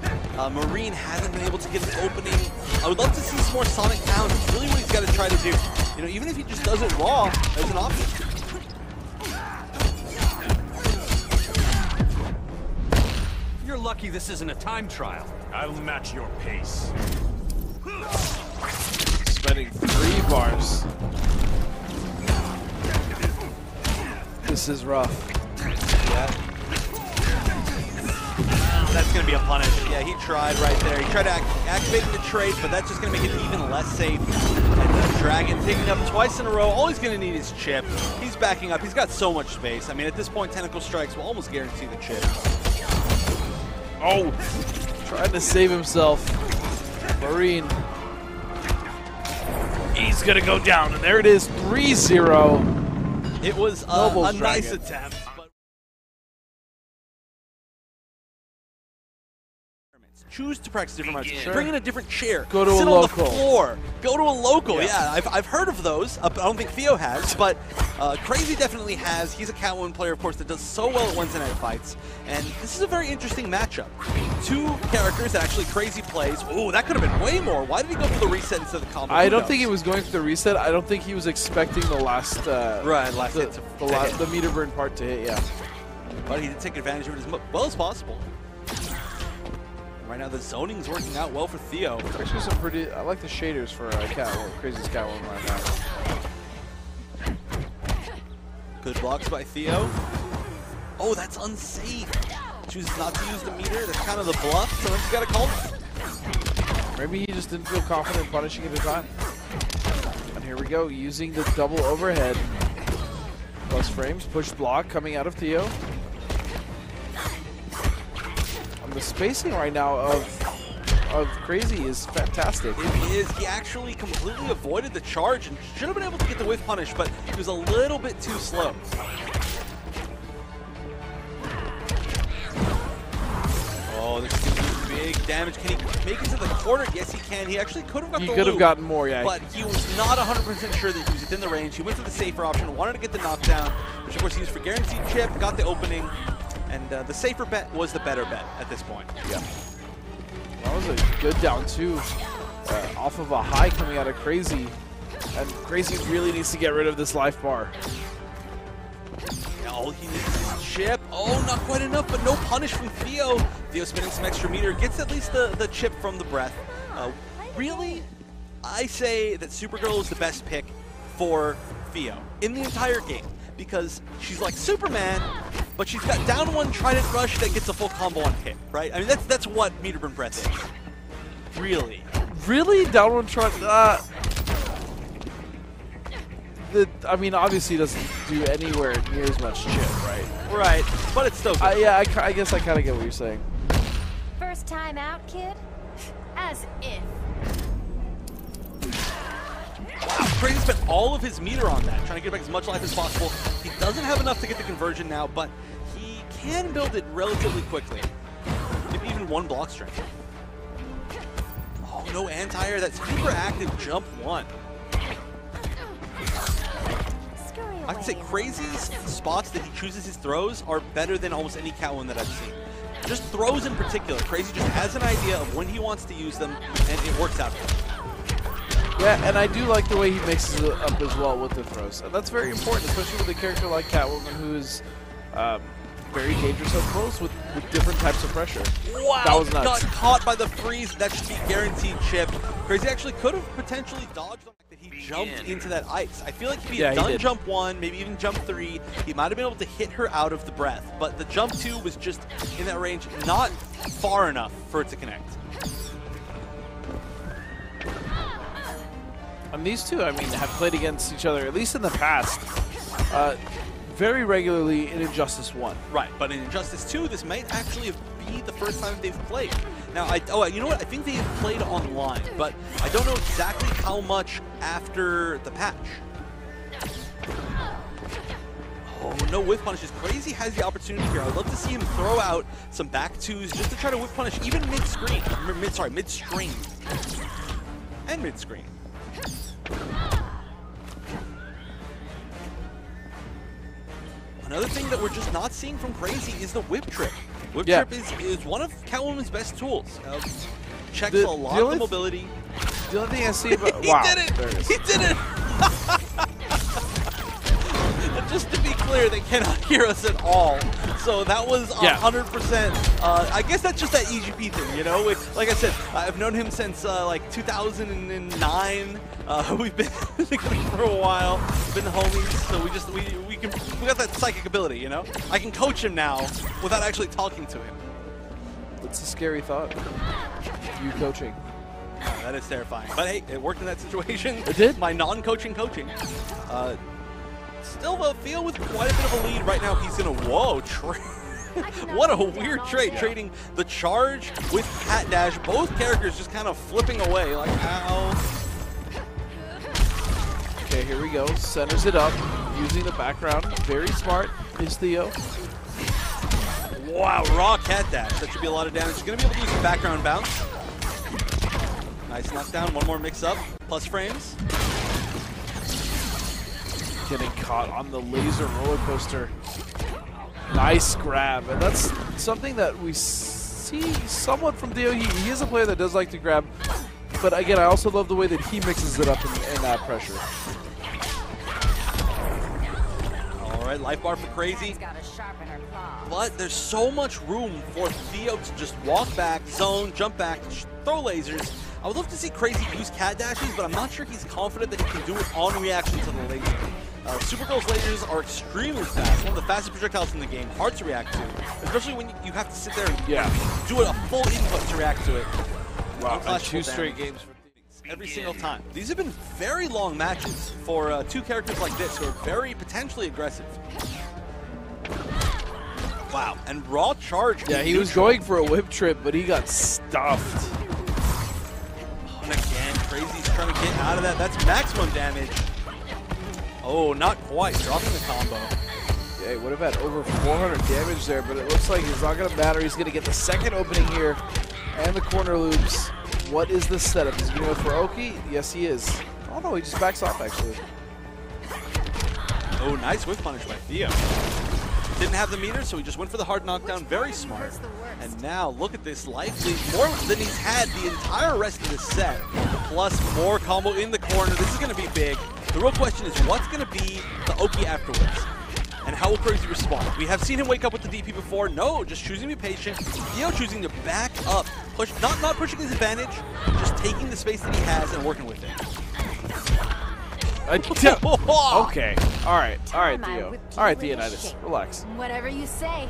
Marine hasn't been able to get an opening. I would love to see some more Sonic Pound. It's really what he's got to try to do. You know, even if he just does it raw, there's an option. You're lucky this isn't a time trial. I'll match your pace. Spending 3 bars. This is rough. Yeah. That's going to be a punish. Yeah, he tried right there. He tried to activate the trade, but that's just going to make it even less safe. And Dragon picking up twice in a row. All he's going to need is chip. He's backing up. He's got so much space. I mean, at this point, Tentacle Strikes will almost guarantee the chip. Oh, trying to save himself. Marine. He's going to go down, and there it is, 3-0. It was a nice attempt. Choose to practice different routes. Sure. Bring in a different chair. Go to sit a on local. the floor. Go to a local. Yeah. Yeah, I've heard of those. I don't think Theo has, but Krayzie definitely has. He's a Catwoman player, of course, that does so well at Wednesday night fights. And this is a very interesting matchup. 2 characters that actually Krayzie plays. Ooh, that could have been way more. Why did he go for the reset instead of the combo? I don't think he was going for the reset. I don't think he was expecting the last hit the meter burn part to hit. Yeah, but he did take advantage of it as well as possible. Right now, the zoning's working out well for Theo. actually some pretty. I like the shaders for Krazie's Catwoman right now. Good blocks by Theo. Oh, that's unsafe. Chooses not to use the meter. That's kind of the bluff. Someone's got to call it. Maybe he just didn't feel confident punishing at the time. And here we go, using the double overhead. Plus frames, push block coming out of Theo. And the spacing right now of Krayzie is fantastic. It is. He actually completely avoided the charge and should have been able to get the whiff punish, but he was a little bit too slow. Oh, this is going to be big damage. Can he make it to the corner? Yes, he can. He actually could have got the He could have gotten more, yeah. But he was not 100% sure that he was within the range. He went for the safer option, wanted to get the knockdown, which of course he used for guaranteed chip, got the opening, and the safer bet was the better bet at this point. Yeah. That was a good down two off of a high coming out of Krayzie. And Krayzie really needs to get rid of this life bar. All he needs is chip. Oh, not quite enough, but no punish from Theo. Theo spinning some extra meter, gets at least the chip from the breath. Really, I say that Supergirl is the best pick for Theo in the entire game because she's like Superman, but she's got down one Trident Rush that gets a full combo on hit, right? I mean, that's what meter burn breath is. Really. Really? Down one Trident? I mean, obviously he doesn't do anywhere near as much chip, right? Right, but it's still good. Yeah, I guess I kind of get what you're saying. First time out, kid? As if. Wow, Krayzie spent all of his meter on that, trying to get back as much life as possible. He doesn't have enough to get the conversion now, but he can build it relatively quickly. Maybe even one block strength. Oh, no anti-air. That super active jump one. I can say Krayzie's spots that he chooses his throws are better than almost any Catwoman that I've seen. Just throws in particular. Krayzie just has an idea of when he wants to use them, and it works out for him. Yeah, and I do like the way he mixes it up as well with the throws. And that's very important, especially with a character like Catwoman who is very dangerous up close with different types of pressure. Wow, that was nuts. Got caught by the freeze. That should be guaranteed chip. Krayzie actually could have potentially dodged the fact that he jumped into that ice. I feel like if he had done jump one, maybe even jump three, he might have been able to hit her out of the breath. But the jump two was just in that range, not far enough for it to connect. And these two, I mean, have played against each other, at least in the past, very regularly in Injustice 1. Right, but in Injustice 2, this might actually be the first time they've played. Now, you know what? I think they've played online, but I don't know exactly how much after the patch. Oh, no whiff punishes. Krayzie has the opportunity here. I'd love to see him throw out some back twos just to try to whiff punish, even mid-screen. Mid-screen. And mid-screen. Another thing that we're just not seeing from Krayzie is the whip trip. Whip trip is one of Catwoman's best tools. Checks a lot of the mobility. The only thing I see about... He did it! There it is. He did it! Just to be clear, they cannot hear us at all. So that was 100%. I guess that's just that EGP thing, you know? Like I said, I've known him since like 2009. We've been together for a while. We've been homies, so we got that psychic ability, you know? I can coach him now without actually talking to him. That's a scary thought. You coaching. That is terrifying. But hey, it worked in that situation. It did? My non-coaching coaching. Still, Theo with quite a bit of a lead right now. He's gonna what a weird trade, trading the charge with Cat Dash. Both characters just kind of flipping away, like ow. Okay, here we go. Centers it up, using the background. Very smart is Theo. Wow, raw Cat Dash. That should be a lot of damage. He's gonna be able to use the background bounce. Nice knockdown. One more mix-up. Plus frames. Getting caught on the laser roller coaster. Nice grab, and that's something that we see somewhat from Theo. He is a player that does like to grab, but again, I also love the way that he mixes it up in that pressure. All right, life bar for Krayzie. But there's so much room for Theo to just walk back, zone, jump back, throw lasers. I would love to see Krayzie use cat dashes, but I'm not sure he's confident that he can do it on reaction to the laser. Supergirl's lasers are extremely fast, one of the fastest projectiles in the game, hard to react to, especially when you have to sit there and do a full input to react to it. Wow, Unclashable 2 straight damage. games for Every single time. These have been very long matches for two characters like this who are very potentially aggressive. Wow, and raw charge. Yeah, he was going for a whip trip, but he got stuffed. And again, Krayzie's trying to get out of that. That's maximum damage. Oh, not quite. Dropping the combo. Yeah, he would have had over 400 damage there, but it looks like it's not going to matter. He's going to get the second opening here and the corner loops. What is the setup? Is he going to go for Oki? Yes, he is. Oh, no, he just backs off, actually. Oh, nice whiff punish by Theo. Didn't have the meter, so he just went for the hard knockdown. Very smart. And now, look at this life lead. More than he's had the entire rest of the set. Plus more combo in the corner. This is going to be big. The real question is, what's going to be the Oki afterwards? And how will Krayzie respond? We have seen him wake up with the DP before. No, just choosing to be patient. Theo choosing to back up. Push, not pushing his advantage, just taking the space that he has and working with it. Okay. All right, Theo. All right, Theonitis. Relax. Whatever you say.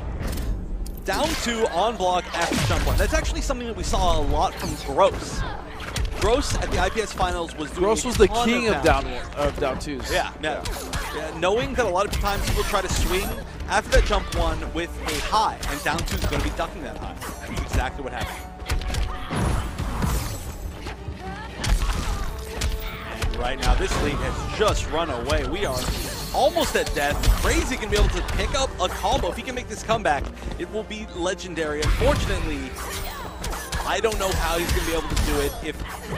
Down 2 on block after jump 1. That's actually something that we saw a lot from Gross. Gross at the IPS finals was doing Gross was the king of down twos. Yeah. Knowing that a lot of times people try to swing after that jump 1 with a high, and down 2 is going to be ducking that high. That's exactly what happened. And right now, this league has just run away. We are almost at death. Krayzie can be able to pick up a combo. If he can make this comeback, it will be legendary. Unfortunately, I don't know how he's going to be able to do it. If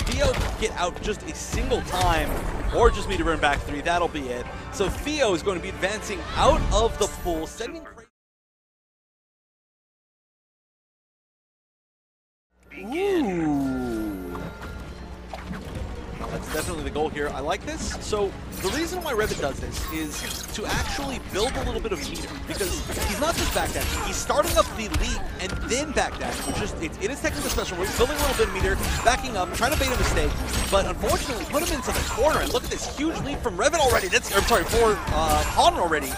Theo can get out just a single time, or just meter burn back 3, that'll be it. So Theo is going to be advancing out of the pool, sending That's definitely the goal here. I like this. So the reason why Revit does this is to actually build a little bit of meter, because he's not just backdashing, he's starting up the lead and then backdashing. It's in his technical special where he's building a little bit of meter, backing up, trying to bait a mistake, but unfortunately put him into the corner. And look at this huge lead from Revit already. For Han already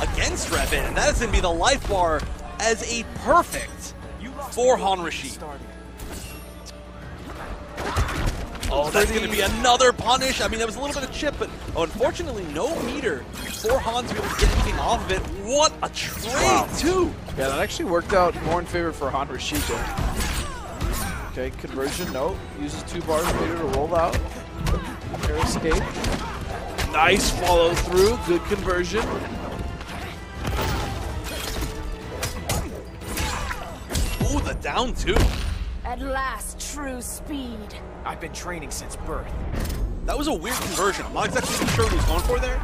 against Revit, and that is going to be the life bar as a perfect for Han Rashid. Oh, that's going to be another punish. I mean, that was a little bit of chip, but unfortunately, no meter for Han to be able to get anything off of it. What a trade, too. Yeah, that actually worked out more in favor for Han Rashid there. Okay, conversion, no. Uses 2 bars of meter to roll out. Air escape. Nice follow through. Good conversion. Ooh, the down 2. At last, true speed. I've been training since birth. That was a weird conversion. I'm not exactly sure what he was going for there.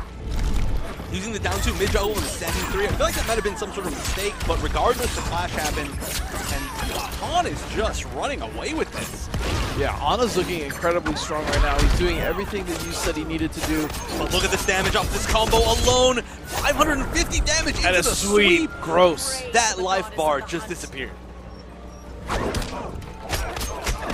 Using the down 2 mid juggle and the standing 3. I feel like that might have been some sort of mistake, but regardless, the clash happened, and Han is just running away with this. Yeah, Anna's looking incredibly strong right now. He's doing everything that you said he needed to do. But look at this damage off this combo alone. 550 damage into And a the sweep. Gross. That life bar just disappeared.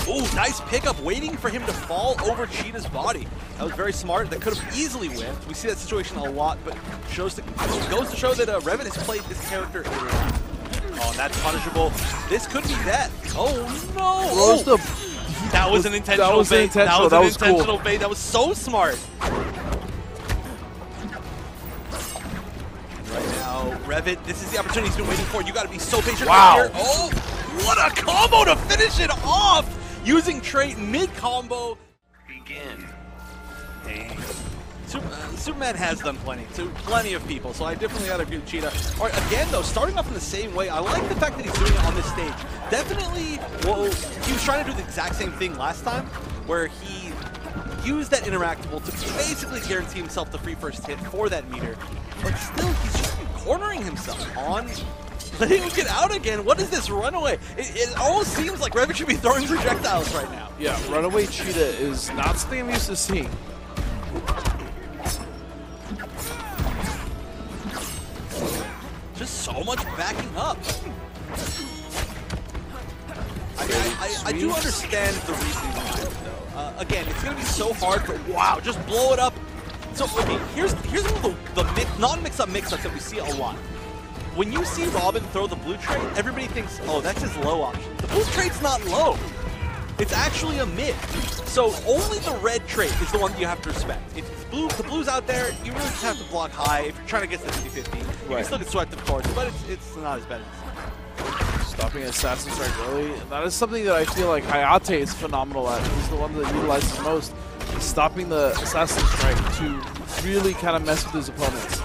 Ooh, nice pickup, waiting for him to fall over Cheetah's body. That was very smart. That could have easily whiffed. We see that situation a lot, but goes to show that Revit has played this character a lot. Oh, that's punishable. This could be that. Oh, no. That was an intentional bait. That was an intentional bait. That was so smart. Right now, Revit, this is the opportunity he's been waiting for. You got to be so patient right here. Oh, what a combo to finish it off! Using trait mid-combo. Begin. Dang. Superman has done plenty to plenty of people, so I definitely got to agree with Cheetah. All right, again, though, starting off in the same way, I like the fact that he's doing it on this stage. Definitely, well, he was trying to do the exact same thing last time, where he used that interactable to basically guarantee himself the free first hit for that meter. But still, he's just cornering himself on letting him get out again. What is this runaway? It almost seems like Revit should be throwing projectiles right now. Yeah, runaway Cheetah is not something I'm used to seeing. Just so much backing up. I do understand the reasoning behind it, though. Again, it's going to be so hard for, wow, just blow it up. So, okay, here's one of the non-mix-up mix-ups that we see a lot. When you see Robin throw the blue trait, everybody thinks, oh, that's his low option. The blue trait's not low. It's actually a mid. So only the red trait is the one that you have to respect. If the blue's out there, you really just have to block high. If you're trying to get to the 50-50, you can still get swept, of course, but it's not as bad as Stopping Assassin Strike early. That is something that I feel like Hayate is phenomenal at. He's the one that utilizes most. Stopping the Assassin Strike to really kind of mess with his opponents.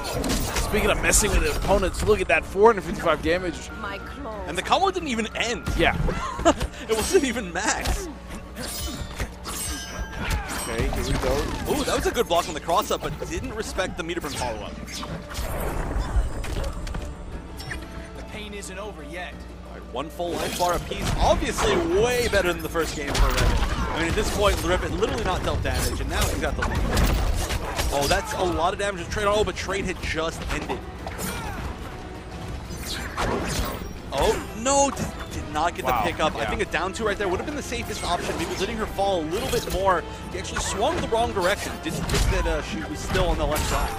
Speaking of messing with his opponents, look at that 455 damage. My claws. And the combo didn't even end. Yeah. It wasn't even max. Okay, here we go. Ooh, that was a good block on the cross-up, but didn't respect the meter burn follow-up. The pain isn't over yet. All right, one full life bar apiece. Obviously way better than the first game for Revet. I mean, at this point, Revet literally not dealt damage, and now he's got the lead. Oh, that's a lot of damage to trade on. Oh, but trade had just ended. Oh, no, did not get the pickup. Yeah. I think a down 2 right there would have been the safest option. Maybe letting her fall a little bit more. He actually swung the wrong direction. Didn't think that she was still on the left side.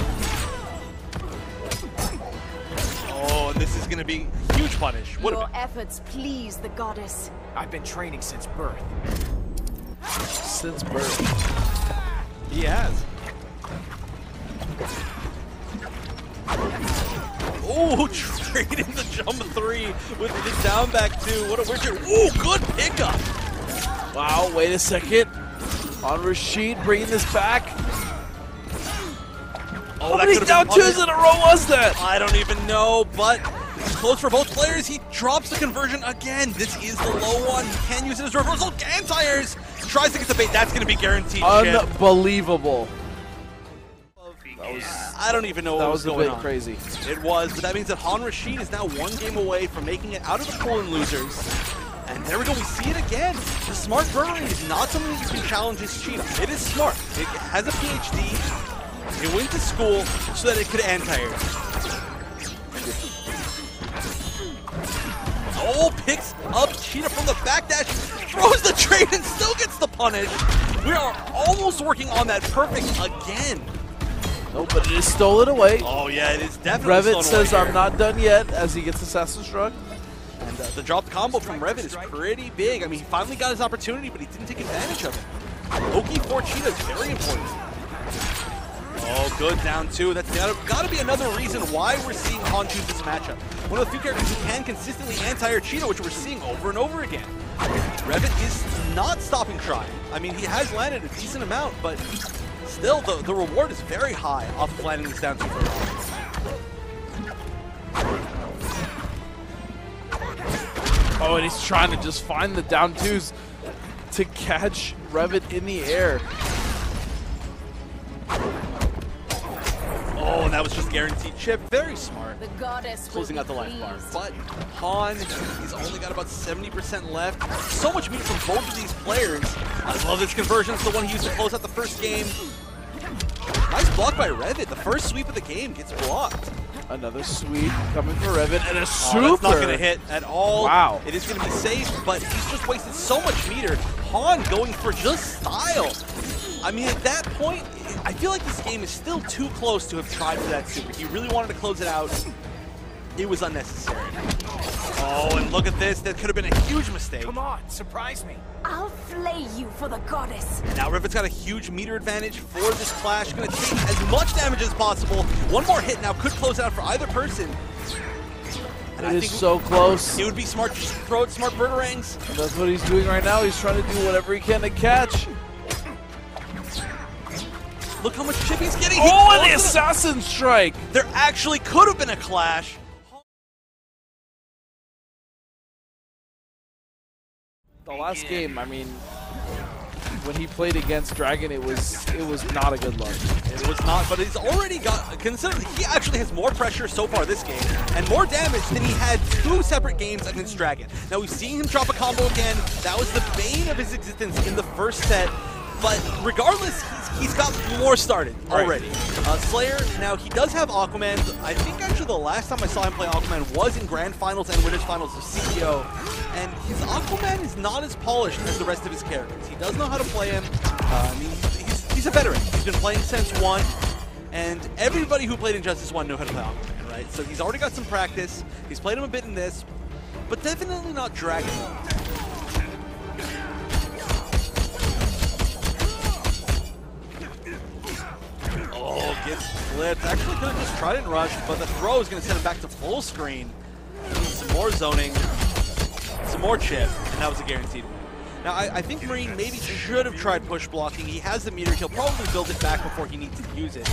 Oh, and this is going to be a huge punish. Your efforts please the goddess. I've been training since birth. Since birth. He has. Oh, trading the jump 3 with the down back 2. What a weird trade. Ooh, good pickup. Wow, wait a second. On Rashid, bringing this back. Oh, how many down 2s in a row was that? I don't even know, but it's close for both players. He drops the conversion again. This is the low one. He can use it as reversal. Anti-airs. Tries to get the bait. That's going to be guaranteed. Unbelievable. I don't even know what was going on. That was a bit crazy. It was, but that means that Han Rashid is now 1 game away from making it out of the pool in losers. And there we go, we see it again. The smart burnery is not something that you can challenge as Cheetah. It is smart. It has a PhD. It went to school so that it could anti-air. Oh, picks up Cheetah from the backdash, throws the trade and still gets the punish. We are almost working on that perfect again. No, but it is stolen away. Oh yeah, it is definitely Revet says I'm not done yet as he gets Assassin Struck. And the drop combo from Revet is pretty big. I mean, he finally got his opportunity, but he didn't take advantage of it. Oki for Cheetah is very important. Oh, good down 2. That's got to be another reason why we're seeing Han choose this matchup. One of the few characters who can consistently anti-air Cheetah, which we're seeing over and over again. Revet is not stopping trying. I mean, he has landed a decent amount, but still, the reward is very high off of landing this down 2 for Oh, and he's trying to just find the down 2s to catch Revet in the air. Oh, and that was just guaranteed chip. Very smart. The goddess Closing out the life bar. But Han, he's only got about 70% left. So much meat from both of these players. I love this conversion. It's the one he used to close out the first game. Nice block by Revet. The first sweep of the game gets blocked. Another sweep coming for Revet, and a super. That's not going to hit at all. Wow. It is going to be safe, but he's just wasted so much meter. Han going for just style. I mean, at that point, I feel like this game is still too close to have tried for that super. He really wanted to close it out. It was unnecessary. Oh, and look at this. That could have been a huge mistake. Come on, surprise me. I'll flay you for the goddess. Now Revet's got a huge meter advantage for this clash. Going to take as much damage as possible. One more hit now could close out for either person. And it is so close. It would be smart to just throw it smart Burnerangs. That's what he's doing right now. He's trying to do whatever he can to catch. Look how much chip he's getting. Oh, and the Assassin Strike. There actually could have been a clash. The last game, I mean, when he played against Dragon, it was not a good look. It was not, but he's already got, consider he actually has more pressure so far this game and more damage than he had 2 separate games against Dragon. Now we've seen him drop a combo again. That was the bane of his existence in the first set. But regardless, he's got more started already. Slayer, now he does have Aquaman. I think actually the last time I saw him play Aquaman was in Grand Finals and Winners Finals of CEO. And his Aquaman is not as polished as the rest of his characters. He does know how to play him. I mean, he's a veteran. He's been playing since 1. And everybody who played Injustice 1 knew how to play Aquaman, right? So he's already got some practice. He's played him a bit in this, but definitely not Dragon. blitz. Actually could have just tried and rushed, but the throw is going to send him back to full screen. Some more zoning, some more chip, and that was a guaranteed win. Now, I think Marine maybe should have tried push blocking. He has the meter. He'll probably build it back before he needs to use it.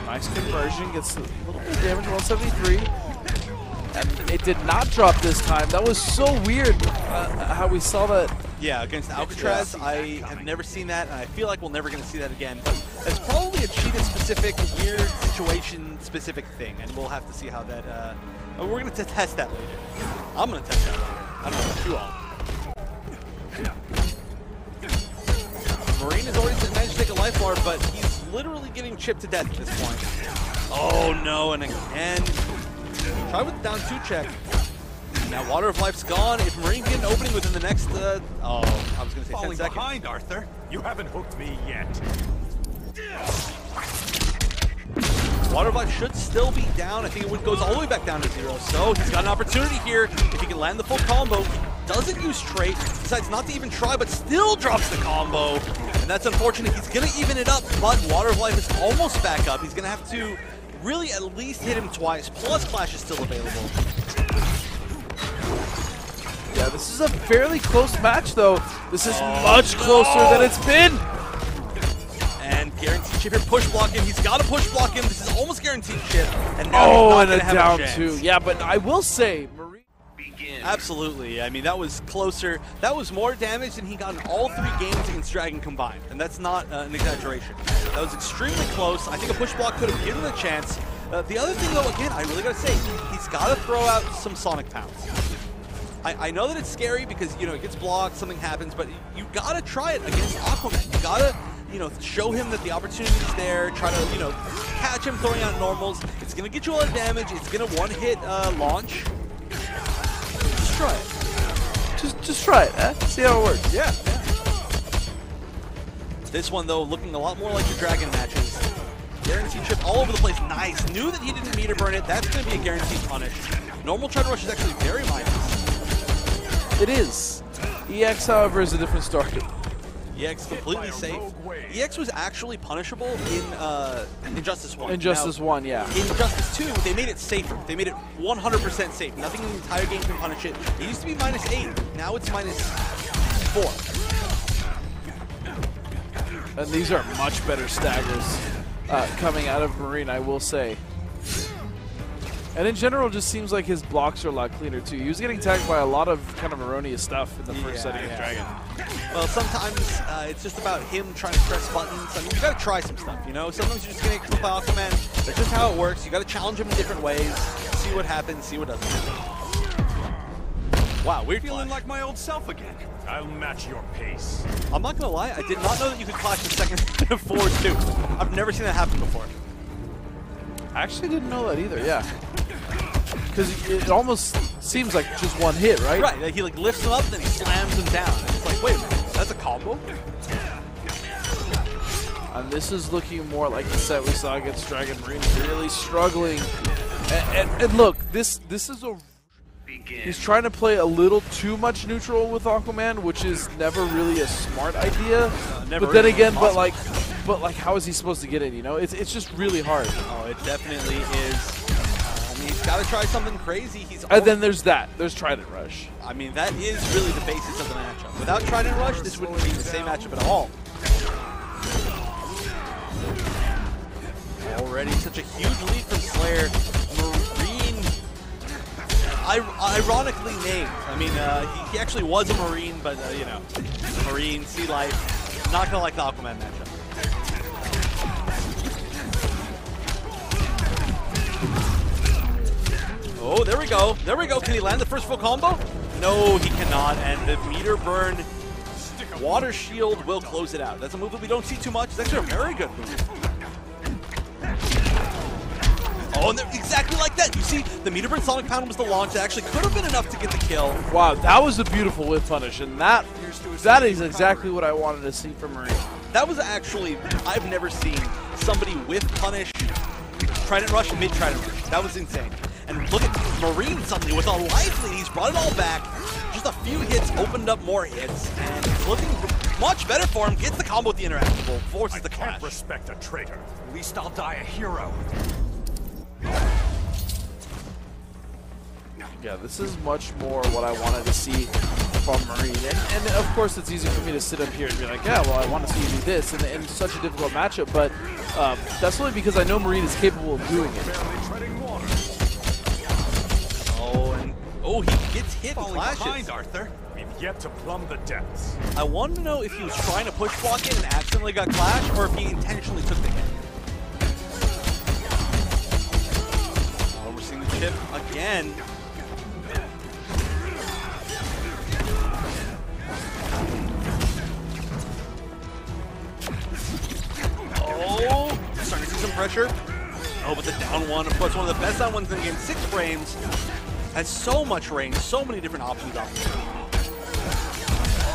Nice conversion, gets a little bit of damage, 173. And it did not drop this time. That was so weird how we saw that. Yeah, against Alcatraz, I have never seen that, and I feel like we're never going to see that again. But it's probably a Cheetah-specific, weird situation-specific thing, and we'll have to see how that. We're going to test that later. I'm going to test that later. I don't know about you all. Marine has already managed to take a life bar, but he's literally getting chipped to death at this point. Oh no, and again. Try with the down 2 check. Now Water of Life's gone. If Marine can get an opening within the next, I was going to say 10 seconds. Behind, Arthur. You haven't hooked me yet. Water of Life should still be down. I think it goes all the way back down to 0. So he's got an opportunity here. If he can land the full combo, doesn't use trait, decides not to even try, but still drops the combo. And that's unfortunate. He's going to even it up, but Water of Life is almost back up. He's going to have to really at least hit him twice, plus Flash is still available. Yeah, this is a fairly close match, though. This is much closer than it's been. And guaranteed chip here, push block him. He's got to push block him. This is almost guaranteed chip. And now he's not and going a to have down a chance. 2. Yeah, but I will say, Marine. Absolutely. I mean, that was closer. That was more damage than he got in all 3 games against Dragon combined. And that's not an exaggeration. That was extremely close. I think a push block could have given him a chance. The other thing, though, again, I really got to say, he's got to throw out some Sonic Pounds. I know that it's scary because, you know, it gets blocked, something happens, but you got to try it against Aquaman. You got to, you know, show him that the opportunity is there, try to, you know, catch him throwing out normals. It's going to get you a lot of damage. It's going to one-hit launch. Just try it. Just try it, eh? See how it works. Yeah. This one, though, looking a lot more like the Dragon matches. Guaranteed chip all over the place. Nice. Knew that he didn't meter burn it. That's going to be a guaranteed punish. Normal try to rush is actually very minus. It is. EX, however, is a different story. EX completely safe. EX was actually punishable in Injustice 1. Injustice 1, yeah. In Injustice 2, they made it safer. They made it 100% safe. Nothing in the entire game can punish it. It used to be -8. Now it's -4. And these are much better staggers coming out of Marine, I will say. And in general, it just seems like his blocks are a lot cleaner, too. He was getting tagged by a lot of kind of erroneous stuff in the first set against Dragon. Well, sometimes it's just about him trying to press buttons. I mean, you got to try some stuff, you know? Sometimes you're just going to get by Aquaman. That's just how it works. You got to challenge him in different ways, see what happens, see what doesn't happen. Wow, weird Feeling flash. like my old self again. I'll match your pace. I'm not going to lie, I did not know that you could clash the second forward, too. I've never seen that happen before. I actually didn't know that either, yeah. Because it almost seems like just one hit, right? Right, he like lifts him up, then he slams him down. And it's like, wait a minute, that's a combo? And this is looking more like the set we saw against Dragon. Marine really struggling. And look, this is a... He's trying to play a little too much neutral with Aquaman, which is never really a smart idea. But then again, but like, how is he supposed to get in? You know, it's just really hard. Oh, it definitely is. I mean, he's got to try something crazy. And then there's that. There's Trident Rush. I mean, that is really the basis of the matchup. Without Trident Rush, this wouldn't be the same matchup at all. Already such a huge lead from Slayer. Marine, ironically named. I mean, he actually was a Marine, but, you know, Marine, Sea Life. Not going to like the Aquaman matchup. Oh, there we go. There we go. Can he land the first full combo? No, he cannot. And the meter burn water shield will close it out. That's a move that we don't see too much. It's actually a very good move. Oh, and exactly like that. You see, the meter burn Sonic Pound was the launch. That actually could have been enough to get the kill. Wow, that was a beautiful whip punish, and that is exactly what I wanted to see from Marine. That was actually, I've never seen somebody whip punish Trident Rush and mid-Trident Rush. That was insane. And look at Marine suddenly with a life lead. He's brought it all back. Just just a few hits opened up more hits, and it's looking much better for him. Gets the combo with the interactable, forces the clash. Can't respect a traitor. At least I'll die a hero. Yeah, this is much more what I wanted to see from Marine. And of course, it's easy for me to sit up here and be like, yeah, well, I want to see you do this in such a difficult matchup, but that's only because I know Marine is capable of doing it. Oh, he gets hit and Falling flashes. behind, Arthur. We've yet to plumb the depths. I wanted to know if he was trying to push block it and accidentally got clashed, or if he intentionally took the hit. Oh, we're seeing the chip again. Oh, starting to see some pressure. Oh, but the down one, of course, one of the best down ones in the game. 6 frames. Has so much range, so many different options out there.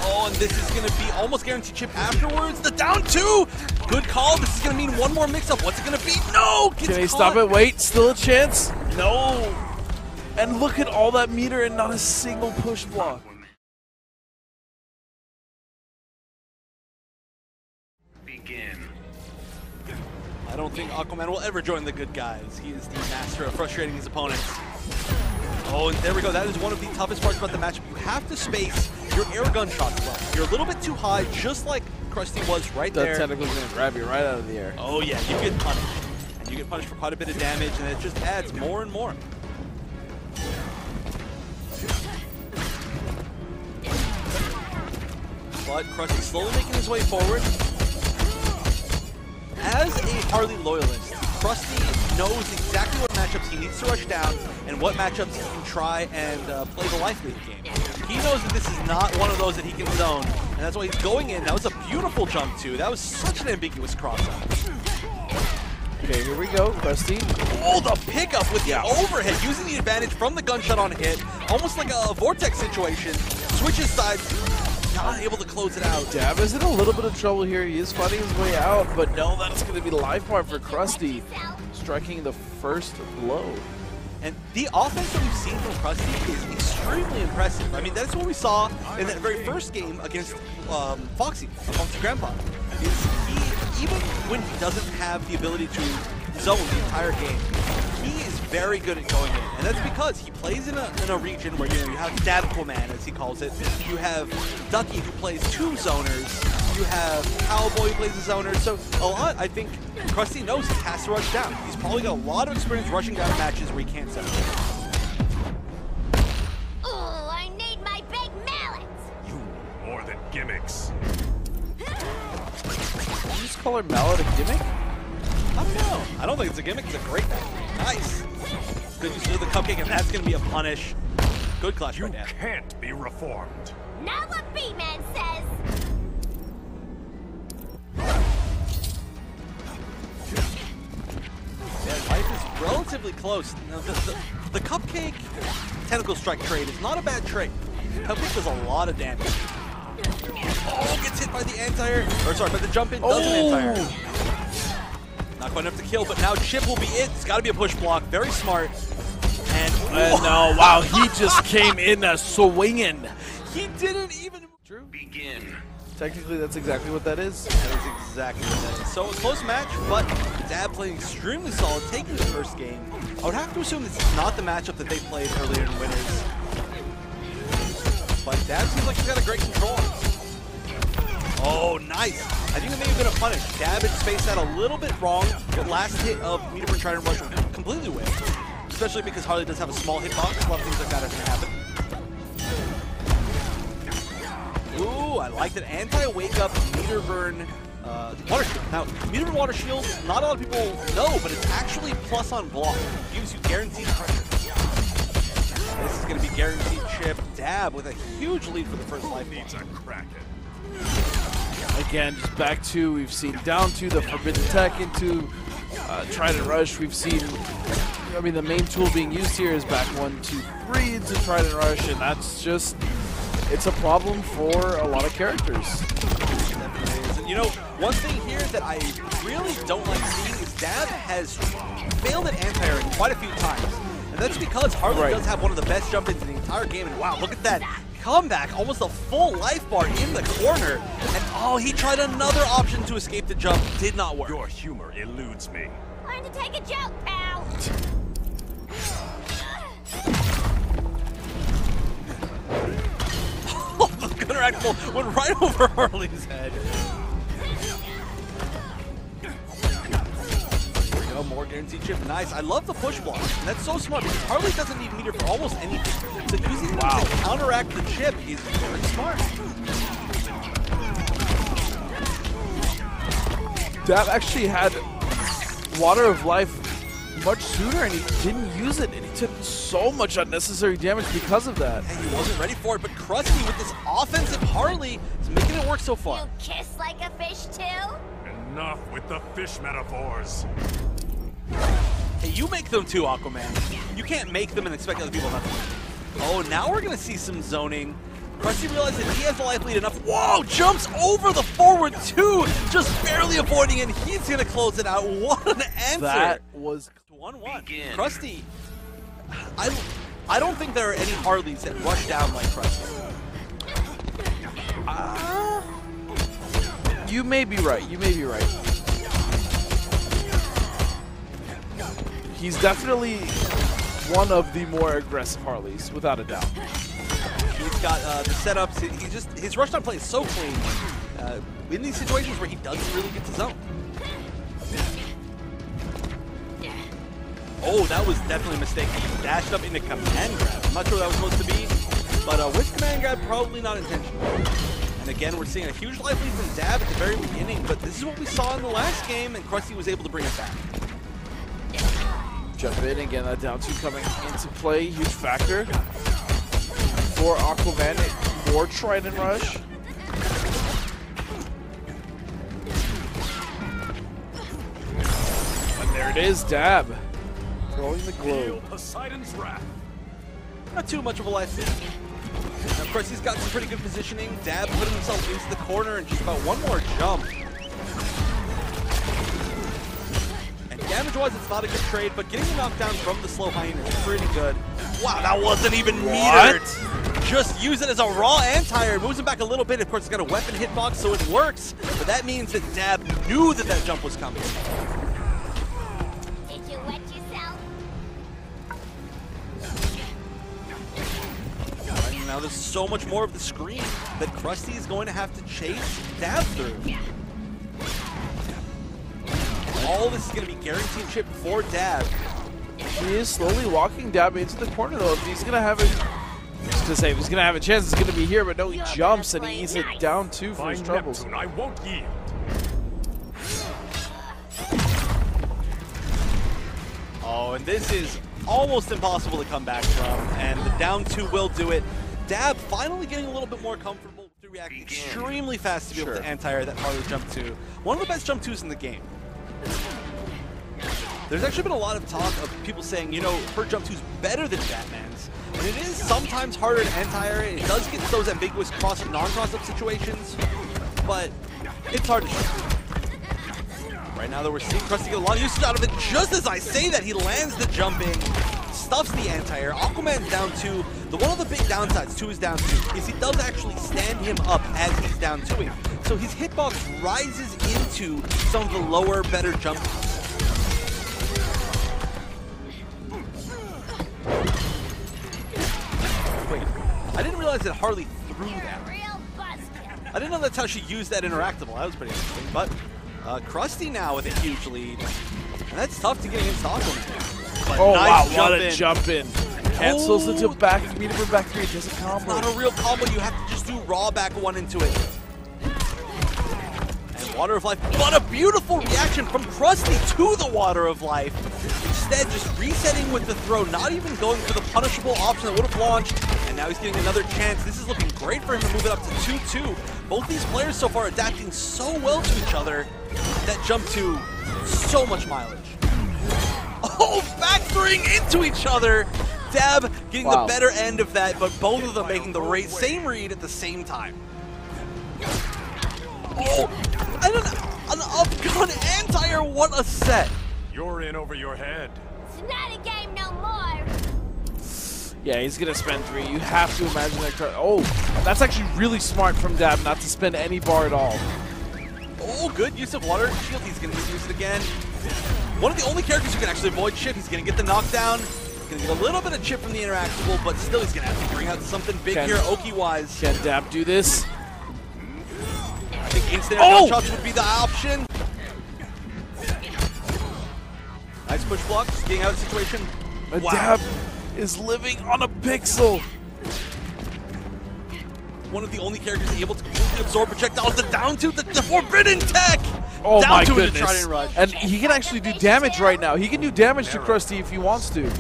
Oh, and this is going to be almost guaranteed chip afterwards. The down 2! Good call. This is going to mean one more mix-up. What's it going to be? No! Can he stop it? Wait, still a chance? No! And look at all that meter and not a single push block. Begin. I don't think Aquaman will ever join the good guys. He is the master of frustrating his opponents. Oh, and there we go. That is one of the toughest parts about the matchup. You have to space your air gun shots well. You're a little bit too high, just like Crusty was right there. The tentacle's going to grab you right out of the air. Oh yeah, you get punished. And you get punished for quite a bit of damage, and it just adds more and more. But Crusty slowly making his way forward. As a Harley loyalist, Crusty knows exactly what matchups he needs to rush down and what matchups he can try and play the life lead game. He knows that this is not one of those that he can zone, and that's why he's going in. That was a beautiful jump too. That was such an ambiguous crossover. Okay, here we go, Crusty. Oh, the pickup with the overhead, using the advantage from the gunshot on hit, almost like a vortex situation. Switches sides, not able to close it out. Dab is in a little bit of trouble here. He is fighting his way out, but no, that's going to be the life bar for Crusty, striking the first blow. And the offense that we've seen from Crusty is extremely impressive. I mean, that's what we saw in that very first game against Foxy Grandpa. He, even when he doesn't have the ability to zone the entire game, he is very good at going in. And that's because he plays in a region where you have Aquaman, as he calls it. You have Ducky, who plays 2 zoners. You have Cowboy, who plays a zoner. So a lot, I think, Crusty knows he has to rush down. He's probably got a lot of experience rushing down matches where he can't settle. Oh, I need my big mallet. You more than gimmicks. Did you just call her Mallet a gimmick? I don't know. I don't think it's a gimmick. It's a great match. Nice. Good use of the cupcake, and that's going to be a punish. Good clutch You right now. can't be reformed. Not what B-Man says. Yeah, life is relatively close. Now, the cupcake tentacle strike trade is not a bad trade. Cupcake does a lot of damage. Oh, gets hit by the anti-air. Or sorry, by the jump in, does an anti-air. Not quite enough to kill, but now Chip will be it. It's got to be a push block. Very smart. And no, wow, he just came in swinging. he didn't even. True. Begin. Technically, that's exactly what that is. That is exactly what that is. So a close match, but Dab playing extremely solid, taking the first game. I would have to assume this is not the matchup that they played earlier in Winners. But Dab seems like he's got a great control. Oh, nice. I think it may have been a punish. Dab had spaced that a little bit wrong. The last hit of Meteor Trident Rush was completely whiffed. Especially because Harley does have a small hitbox. A lot of things like that are going to happen. Ooh, I like that anti-wake up meter burn water shield. Now, meter burn water shield, not a lot of people know, but it's actually plus on block. It gives you guaranteed pressure. This is going to be guaranteed chip. Dab with a huge lead for the first life. Needs a Kraken. Again, just back to, we've seen down to the Forbidden Tech into Trident Rush. We've seen, I mean, the main tool being used here is back 1, 2, 3 into Trident Rush, and that's just, it's a problem for a lot of characters. And you know, one thing here that I really don't like seeing is Dab has failed at anti-air quite a few times. And that's because Harley does have one of the best jump-ins in the entire game. And wow, look at that comeback, almost a full life bar in the corner. And oh, he tried another option to escape the jump. Did not work. Your humor eludes me. Learn to take a joke, pal. Oh, the counteractable went right over Harley's head. There we go, more guaranteed chip. Nice. I love the push block. And that's so smart because Harley doesn't need meter for almost anything. So using them to counteract the chip is very smart. Dab actually had Water of Life much sooner, and he didn't use it, and he took so much unnecessary damage because of that. And he wasn't ready for it, but Crusty with this offensive Harley is making it work so far. You kiss like a fish too? Enough with the fish metaphors. Hey, you make them too, Aquaman. You can't make them and expect other people not to. Oh, now we're going to see some zoning. Crusty realizes that he has the life lead enough. Whoa, jumps over the forward two, just barely avoiding it. He's going to close it out. What an answer. That was 1-1. Crusty, I don't think there are any Harleys that rush down like Crusty. You may be right. You may be right. He's definitely one of the more aggressive Harleys, without a doubt. He's got the setups. His rush down play is so clean in these situations where he doesn't really get to zone. Oh, that was definitely a mistake. He dashed up into command grab. I'm not sure what that was supposed to be, but with command grab, probably not intentional. And again, we're seeing a huge life lead from Dab at the very beginning, but this is what we saw in the last game, and Crusty was able to bring it back. Jump in again, that down two coming into play, huge factor for Aquaman. More Trident Rush. And there it is, Dab. Throwing the globe. Feel Poseidon's wrath. Not too much of a life lead. Now, Krusty's got some pretty good positioning. Dab putting himself into the corner and just about one more jump. Damage-wise, it's not a good trade, but getting the knockdown from the slow hyena is pretty good. Wow, that wasn't even metered. Just use it as a raw anti-air. Moves him back a little bit. Of course, it's got a weapon hitbox, so it works. But that means that Dab knew that that jump was coming. Did you wet yourself? And now there's so much more of the screen that Crusty is going to have to chase Dab through. All this is going to be guaranteed chip for Dab. He is slowly walking Dab into the corner, though. If he's going to have a chance, it's going to be here, but no, he jumps and he eats it down two for his troubles. Neptune, I won't yield. Oh, and this is almost impossible to come back from, and the down two will do it. Dab finally getting a little bit more comfortable to react extremely fast to be able to anti-air that Harley jump two. One of the best jump twos in the game. There's actually been a lot of talk of people saying, you know, her jump 2's better than Batman's. And it is sometimes harder to anti-air it. It does get those ambiguous cross-up, non-cross-up situations, but it's hard to shoot. Right now, though, we're seeing Crusty get a lot of usage out of it. Just as I say that, he lands the jumping, stuffs the anti-air. Aquaman's down two. One of the big downsides to his down two is he does actually stand him up as he's down twoing. So his hitbox rises into some of the lower, better jumps. Wait, I didn't realize that Harley threw that. I didn't know that's how she used that interactable. That was pretty interesting. But Crusty now with a huge lead. And that's tough to get against Aquaman. But Oh, nice wow, what a jump in. Cancels into back, meet him back three, doesn't combo. Not a real combo, you have to just do raw back one into it. And Water of Life, what a beautiful reaction from Crusty to the Water of Life. Instead, just resetting with the throw, not even going for the punishable option that would have launched. And now he's getting another chance. This is looking great for him to move it up to 2-2. Both these players so far adapting so well to each other. That jump to so much mileage. Oh, back throwing into each other. Dab getting the better end of that, but both of them making the same read at the same time. Oh, and an up-gun anti-air, what a set. You're in over your head. It's not a game no more. Yeah, he's going to spend 3. You have to imagine that. Oh, that's actually really smart from Dab not to spend any bar at all. Oh, good use of water shield. He's going to use it again. One of the only characters who can actually avoid chip. He's going to get the knockdown. He's going to get a little bit of chip from the interactable, but still he's going to have to bring out something big here, Oki-wise. Can Dab do this? I think instant gunshots would be the option. Nice push block, just getting out of the situation. Wow. Dab is living on a pixel. One of the only characters able to completely absorb projectiles. The down to the forbidden tech. Oh down my to goodness! Try and rush. And he can actually do damage right now. He can do damage to Crusty if he wants to.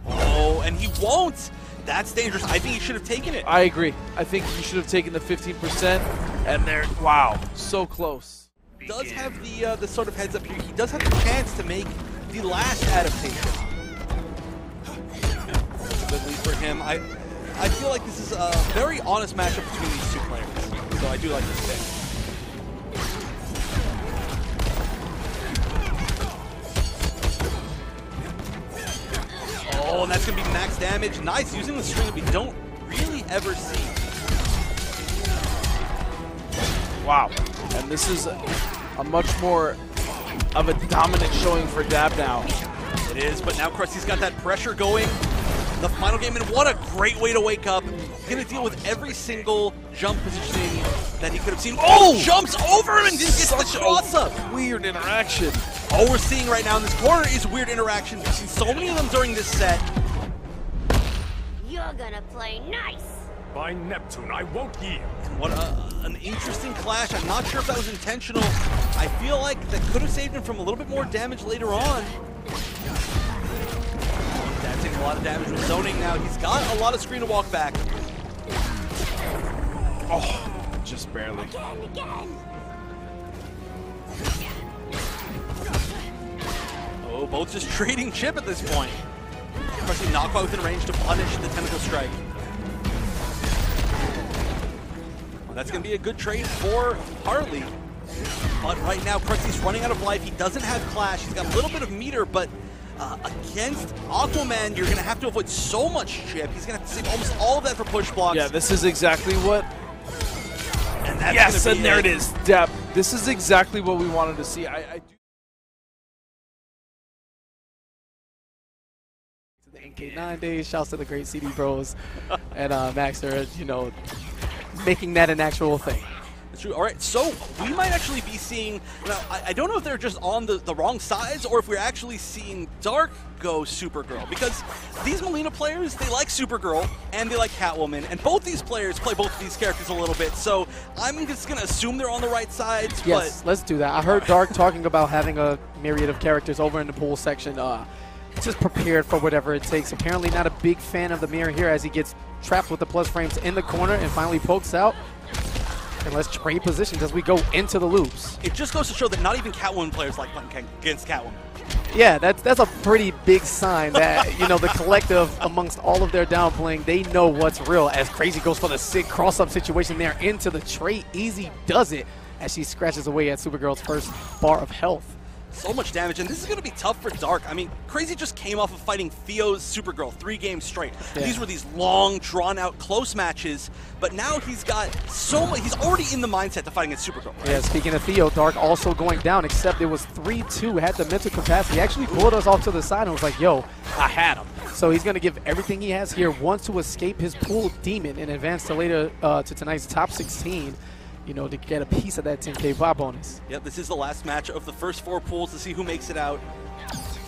Oh, and he won't. That's dangerous. I think he should have taken it. I agree. I think he should have taken the 15%. And there, wow, so close. Does have the sort of heads up here. He does have the chance to make the last adaptation. Good lead for him. I feel like this is a very honest matchup between these two players. So I do like this pick. Oh, and that's going to be max damage. Nice, using the string that we don't really ever see. Wow. And this is a much more of a dominant showing for Dab now. It is, but now Krusty's got that pressure going. The final game, and what a great way to wake up. Going to deal with every single jump positioning that he could have seen. Oh, jumps over him and just gets the cross up. Weird interaction. All we're seeing right now in this corner is weird interactions. We've seen so many of them during this set. You're gonna play nice. By Neptune, I won't yield. What an interesting clash. I'm not sure if that was intentional. I feel like that could have saved him from a little bit more damage later on. That's taking a lot of damage with zoning now. He's got a lot of screen to walk back. Oh, just barely. Again. Oh, both just trading chip at this point. Krusty not quite within range to punish the tentacle strike. Well, that's going to be a good trade for Harley. But right now, Krusty's running out of life. He doesn't have Clash. He's got a little bit of meter, but against Aquaman, you're going to have to avoid so much chip. He's going to have to save almost all of that for push blocks. Yeah, this is exactly what... And that's yes, and there it is. Dab. This is exactly what we wanted to see. I do. The NK9 days, shouts to the great CD Bros and Maxer, you know, making that an actual thing. That's true. All right, so we might actually be seeing, now, I don't know if they're just on the wrong sides or if we're actually seeing Dharc go Supergirl, because these Melina players, they like Supergirl and they like Catwoman, and both these players play both of these characters a little bit, so I'm just going to assume they're on the right sides. Yes, let's do that. I heard Dharc talking about having a myriad of characters over in the pool section, just prepared for whatever it takes. Apparently not a big fan of the mirror here as he gets trapped with the plus frames in the corner and finally pokes out. And let's trade positions as we go into the loops. It just goes to show that not even Catwoman players like playing against Catwoman. Yeah, that's a pretty big sign that, you know, the collective amongst all of their downplaying, they know what's real as Krayzie goes for the sick cross-up situation there into the trade. Easy does it as she scratches away at Supergirl's first bar of health. So much damage, and this is going to be tough for Dharc. I mean, Krayzie just came off of fighting Theo's Supergirl 3 games straight. Yeah. These were these long, drawn-out, close matches, but now he's got so much. He's already in the mindset to fighting against Supergirl. Right? Yeah, speaking of Theo, Dharc also going down, except it was 3-2, had the mental capacity. He actually pulled us off to the side and was like, yo, I had him. So he's going to give everything he has here, wants to escape his pool demon and advance to later to tonight's top 16. You know, to get a piece of that 10K buy bonus. Yep, this is the last match of the first 4 pools to see who makes it out.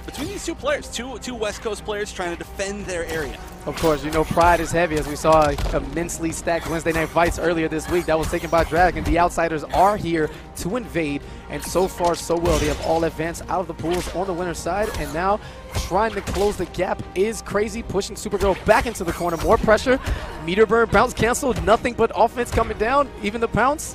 Between these two players, two West Coast players trying to defend their area. Of course, you know, pride is heavy, as we saw immensely stacked Wednesday night fights earlier this week. That was taken by Dragon. The Outsiders are here to invade, and so far, so well. They have all advanced out of the pools on the winner's side, and now trying to close the gap is Krayzie, pushing Supergirl back into the corner. More pressure. Meter burn, bounce canceled, nothing but offense coming down, even the pounce.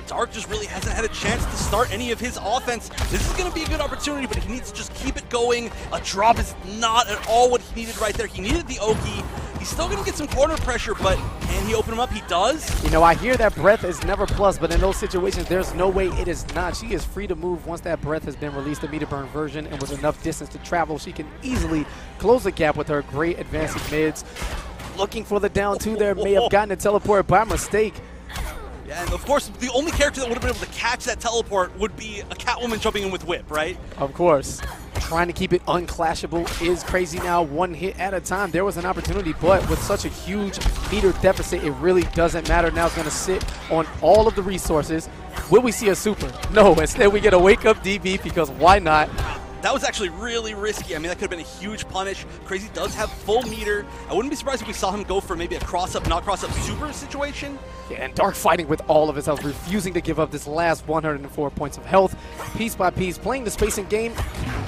Dharc just really hasn't had a chance to start any of his offense. This is going to be a good opportunity, but he needs to just keep it going. A drop is not at all what he needed right there. He needed the Oki. He's still going to get some corner pressure, but can he open him up? He does. You know, I hear that breath is never plus, but in those situations, there's no way it is not. She is free to move once that breath has been released, the meter burn version, and with enough distance to travel, she can easily close the gap with her great advancing mids. Looking for the down two there, may have gotten a teleport by mistake. Yeah, and of course, the only character that would have been able to catch that teleport would be a Catwoman jumping in with Whip, right? Of course. Trying to keep it unclashable is Krayzie now, one hit at a time. There was an opportunity, but with such a huge meter deficit, it really doesn't matter. Now it's going to sit on all of the resources. Will we see a super? No, instead we get a wake-up DB because why not? That was actually really risky. I mean, that could have been a huge punish. Krayzie does have full meter. I wouldn't be surprised if we saw him go for maybe a cross-up, not cross-up super situation. Yeah, and Dharc fighting with all of his health, refusing to give up this last 104 points of health. Piece by piece, playing the spacing game.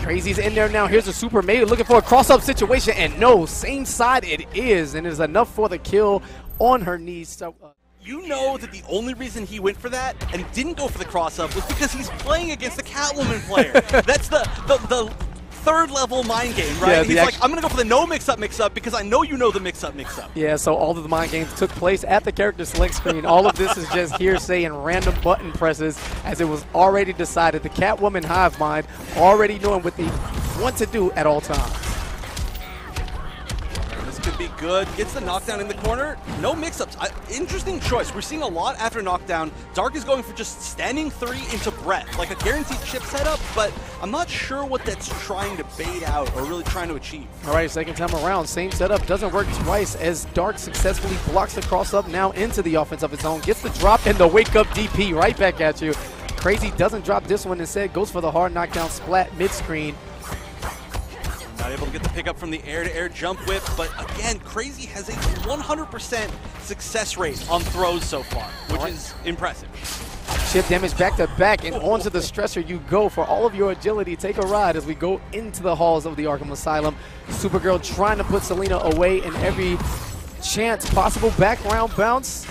Krayzie's in there now. Here's a super mate looking for a cross-up situation, and no, same side it is, and it is enough for the kill on her knees. So, you know that the only reason he went for that and didn't go for the cross-up was because he's playing against a Catwoman player. That's the third level mind game, right? Yeah, he's like, I'm going to go for the no mix-up because I know you know the mix-up. Yeah, so all of the mind games took place at the character select screen. All of this is just hearsay and random button presses as it was already decided. The Catwoman hive mind already knowing what they want to do at all times. Could be good. Gets the knockdown in the corner. No mix-ups. Interesting choice. We're seeing a lot after knockdown. Dharc is going for just standing 3 into breath, like a guaranteed chip setup, but I'm not sure what that's trying to bait out or really trying to achieve. All right, second time around. Same setup. Doesn't work twice as Dharc successfully blocks the cross-up now into the offense of his own. Gets the drop and the wake-up DP right back at you. Krayzie doesn't drop this one. Instead, goes for the hard knockdown splat mid-screen. Not able to get the pickup from the air-to-air jump whip, but again, Krayzie has a 100% success rate on throws so far, which is impressive. Chip damage back to back, and onto the stressor you go for all of your agility. Take a ride as we go into the halls of the Arkham Asylum. Supergirl trying to put Selena away in every chance possible. Background bounce,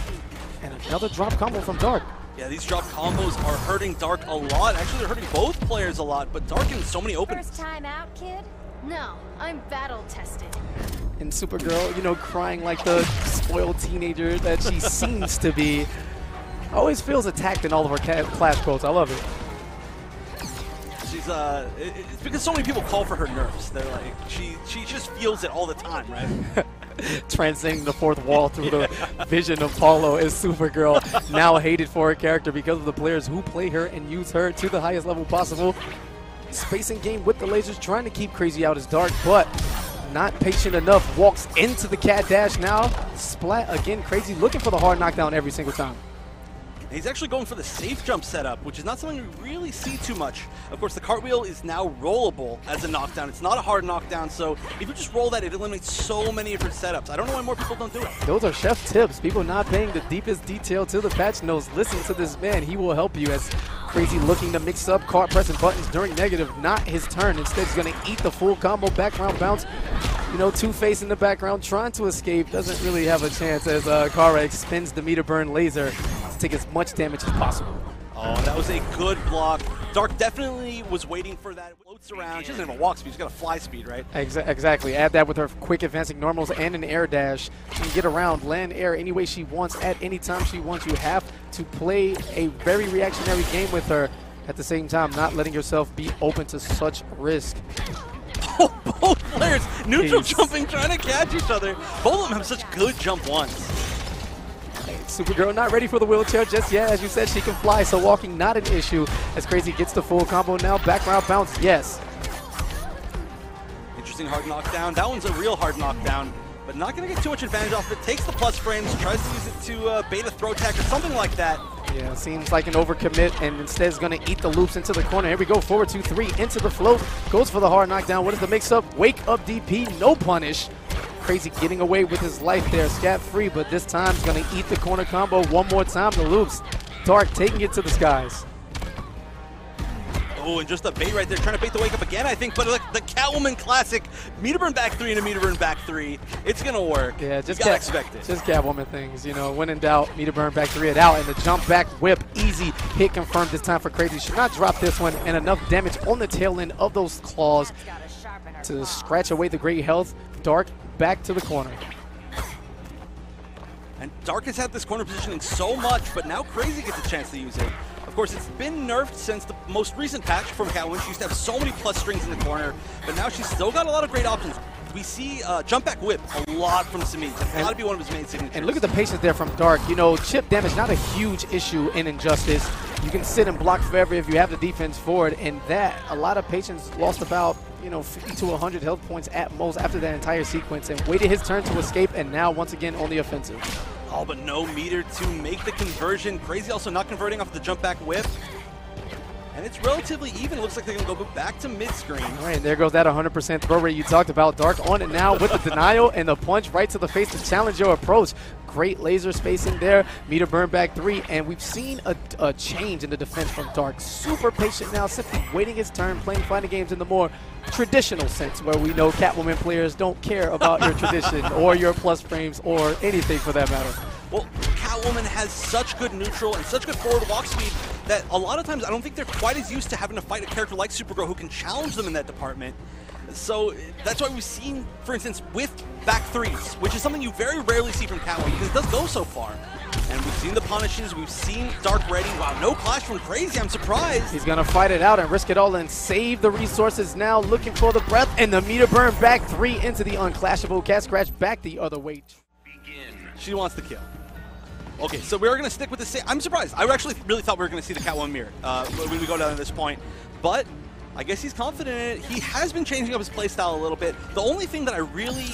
and another drop combo from Dharc. Yeah, these drop combos are hurting Dharc a lot. Actually, they're hurting both players a lot, but Dharc in so many openings. First time out, kid? No, I'm battle tested. And Supergirl, you know, crying like the spoiled teenager that she seems to be. Always feels attacked in all of her class quotes. I love it. She's it's because so many people call for her nerfs. They're like, she just feels it all the time, right? Transcending the fourth wall through the vision of Paulo is Supergirl, now hated for her character because of the players who play her and use her to the highest level possible. Spacing game with the lasers, trying to keep Krayzie out as Dharc, but not patient enough. Walks into the cat dash now. Splat again. Krayzie looking for the hard knockdown every single time. He's actually going for the safe jump setup, which is not something we really see too much. Of course, the cartwheel is now rollable as a knockdown. It's not a hard knockdown, so if you just roll that, it eliminates so many different setups. I don't know why more people don't do it. Those are chef tips. People not paying the deepest detail to the patch notes. Listen to this man. He will help you as Krayzie looking to mix up card pressing buttons during negative. Not his turn. Instead, he's going to eat the full combo background bounce. You know, Two-Face in the background trying to escape. Doesn't really have a chance as HARA expends the meter burn laser to take as much damage as possible. Oh, that was a good block. Dharc definitely was waiting for that. Floats around. She doesn't have a walk speed. She's got a fly speed, right? Exactly. Add that with her quick advancing normals and an air dash. She can get around, land air any way she wants at any time she wants. You have to play a very reactionary game with her. At the same time, not letting yourself be open to such risk. Both players neutral jumping, trying to catch each other. Both of them have such good jump ones. Supergirl not ready for the wheelchair just yet. As you said, she can fly, so walking not an issue. As Krayzie gets the full combo now. Background bounce, yes. Interesting hard knockdown. That one's a real hard knockdown, but not going to get too much advantage off it. Takes the plus frames, tries to use it to bait a throw attack or something like that. Yeah, seems like an overcommit, and instead is going to eat the loops into the corner. Here we go, forward 2-3 into the float. Goes for the hard knockdown. What is the mix-up? Wake up DP, no punish. Krayzie getting away with his life there, scat-free, but this time he's going to eat the corner combo one more time. The loops. Dharc taking it to the skies. Oh, and just a bait right there, trying to bait the wake up again, I think, but the Catwoman classic, meter burn back 3 and a meter burn back 3, it's going to work. Yeah, just gotta expect it. Just Catwoman things, you know, when in doubt, meter burn back 3 it out, and the jump back whip, easy hit confirmed this time for Krayzie. Should not drop this one, and enough damage on the tail end of those claws to scratch away the great health. Dharc back to the corner. And Dharc has had this corner positioning so much, but now Krayzie gets a chance to use it. Of course, it's been nerfed since the most recent patch from Catwoman. She used to have so many plus strings in the corner, but now she's still got a lot of great options. We see jump back whip a lot from Samid. It's got to be one of his main signatures. And look at the patience there from Dharc. You know, chip damage, not a huge issue in Injustice. You can sit and block forever if you have the defense for it, and that, a lot of patience lost about, you know, 50 to 100 health points at most after that entire sequence, and waited his turn to escape, and now once again on the offensive. Oh, but no meter to make the conversion. Krayzie also not converting off the jump back whip. And it's relatively even. It looks like they're going to go back to mid-screen. All right, and there goes that 100% throw rate you talked about. Dharc on it now with the denial and the punch right to the face to challenge your approach. Great laser spacing there. Meter burn back 3, and we've seen a change in the defense from Dharc. Super patient now, simply waiting his turn, playing fighting games in the more traditional sense, where we know Catwoman players don't care about your tradition or your plus frames or anything for that matter. Well, Catwoman has such good neutral and such good forward walk speed that a lot of times I don't think they're quite as used to having to fight a character like Supergirl who can challenge them in that department. So that's why we've seen, for instance, with back threes, which is something you very rarely see from Catwoman because it does go so far. And we've seen the punishes, we've seen Dharc ready. Wow, no clash from Krayzie, I'm surprised. He's gonna fight it out and risk it all and save the resources now, looking for the breath, and the meter burn back 3 into the unclashable cat scratch back the other way. Begin. She wants the kill. Okay, so we're going to stick with the same. I'm surprised. I actually really thought we were going to see the Catwoman mirror when we go down to this point. But I guess he's confident in it. He has been changing up his playstyle a little bit. The only thing that I really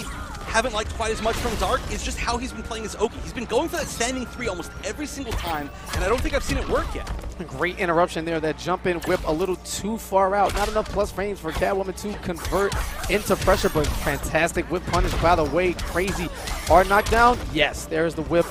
haven't liked quite as much from Dharc is just how he's been playing his Oki. He's been going for that standing 3 almost every single time, and I don't think I've seen it work yet. Great interruption there. That jump in whip a little too far out. Not enough plus frames for Catwoman to convert into pressure, but fantastic whip punish by the way. Krayzie are knocked down. Yes, there's the whip.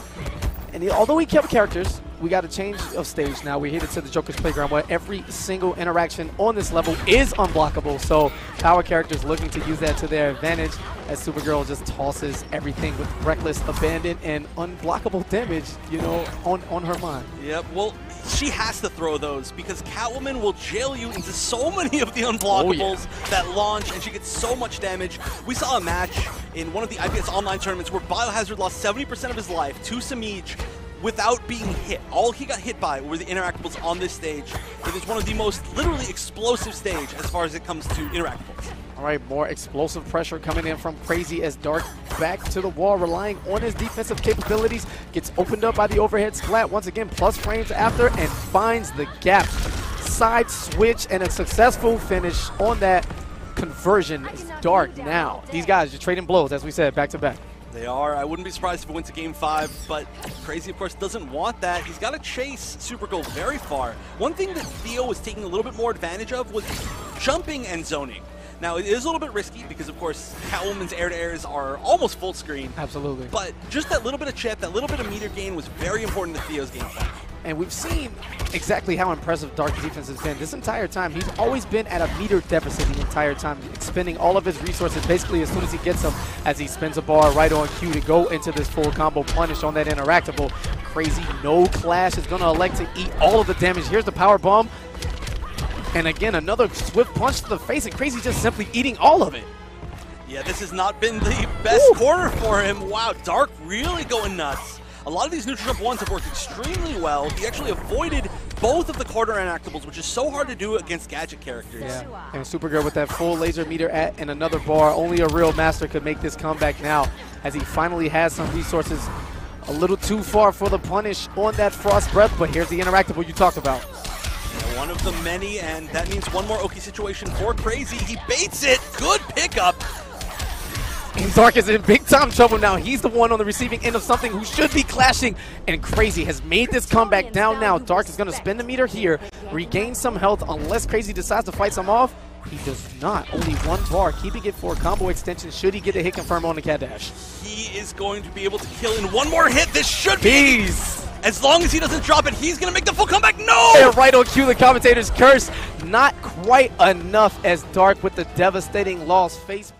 And although he kept characters, we got a change of stage now. We headed to the Joker's Playground where every single interaction on this level is unblockable. So our characters looking to use that to their advantage as Supergirl just tosses everything with reckless abandon and unblockable damage, you know, on her mind. Yep, well, she has to throw those because Catwoman will jail you into so many of the unblockables that launch, and she gets so much damage. We saw a match in one of the IPS online tournaments where Biohazard lost 70% of his life to Samij without being hit. All he got hit by were the interactables on this stage. It is one of the most literally explosive stage as far as it comes to interactables. All right, more explosive pressure coming in from Krayzie as Dharc back to the wall, relying on his defensive capabilities. Gets opened up by the overhead splat once again, plus frames after, and finds the gap. Side switch and a successful finish on that conversion. It's Dharc now. These guys are trading blows, as we said, back to back. They are. I wouldn't be surprised if it went to Game 5, but Krayzie, of course, doesn't want that. He's got to chase Supergirl very far. One thing that Theo was taking a little bit more advantage of was jumping and zoning. Now, it is a little bit risky because, of course, Catwoman's air-to-airs are almost full screen. Absolutely. But just that little bit of chip, that little bit of meter gain was very important to Theo's game plan. And we've seen exactly how impressive Dharc's defense has been this entire time. He's always been at a meter deficit the entire time, expending all of his resources basically as soon as he gets them, as he spins a bar right on cue to go into this full combo punish on that interactable. Krayzie, no clash, is going to elect to eat all of the damage. Here's the power bomb. And again, another swift punch to the face, and Krayzie just simply eating all of it. Yeah, this has not been the best corner for him. Wow, Dharc really going nuts. A lot of these neutral jump ones have worked extremely well. He actually avoided both of the quarter interactables, which is so hard to do against gadget characters. Yeah, and Supergirl with that full laser meter at and another bar. Only a real master could make this comeback now, as he finally has some resources. A little too far for the punish on that Frost Breath, but here's the interactable you talked about. One of the many, and that means one more Oki situation for Krayzie. He baits it. Good pickup. And Dharc is in big time trouble now. He's the one on the receiving end of something who should be clashing. And Krayzie has made this comeback down now. Dharc is going to spin the meter here, regain some health unless Krayzie decides to fight some off. He does not. Only one bar, keeping it for a combo extension should he get a hit confirm on the cat dash. He is going to be able to kill in one more hit. This should be. As long as he doesn't drop it, he's going to make the full comeback. No! And right on cue, the commentator's curse. Not quite enough as Dharc with the devastating loss face.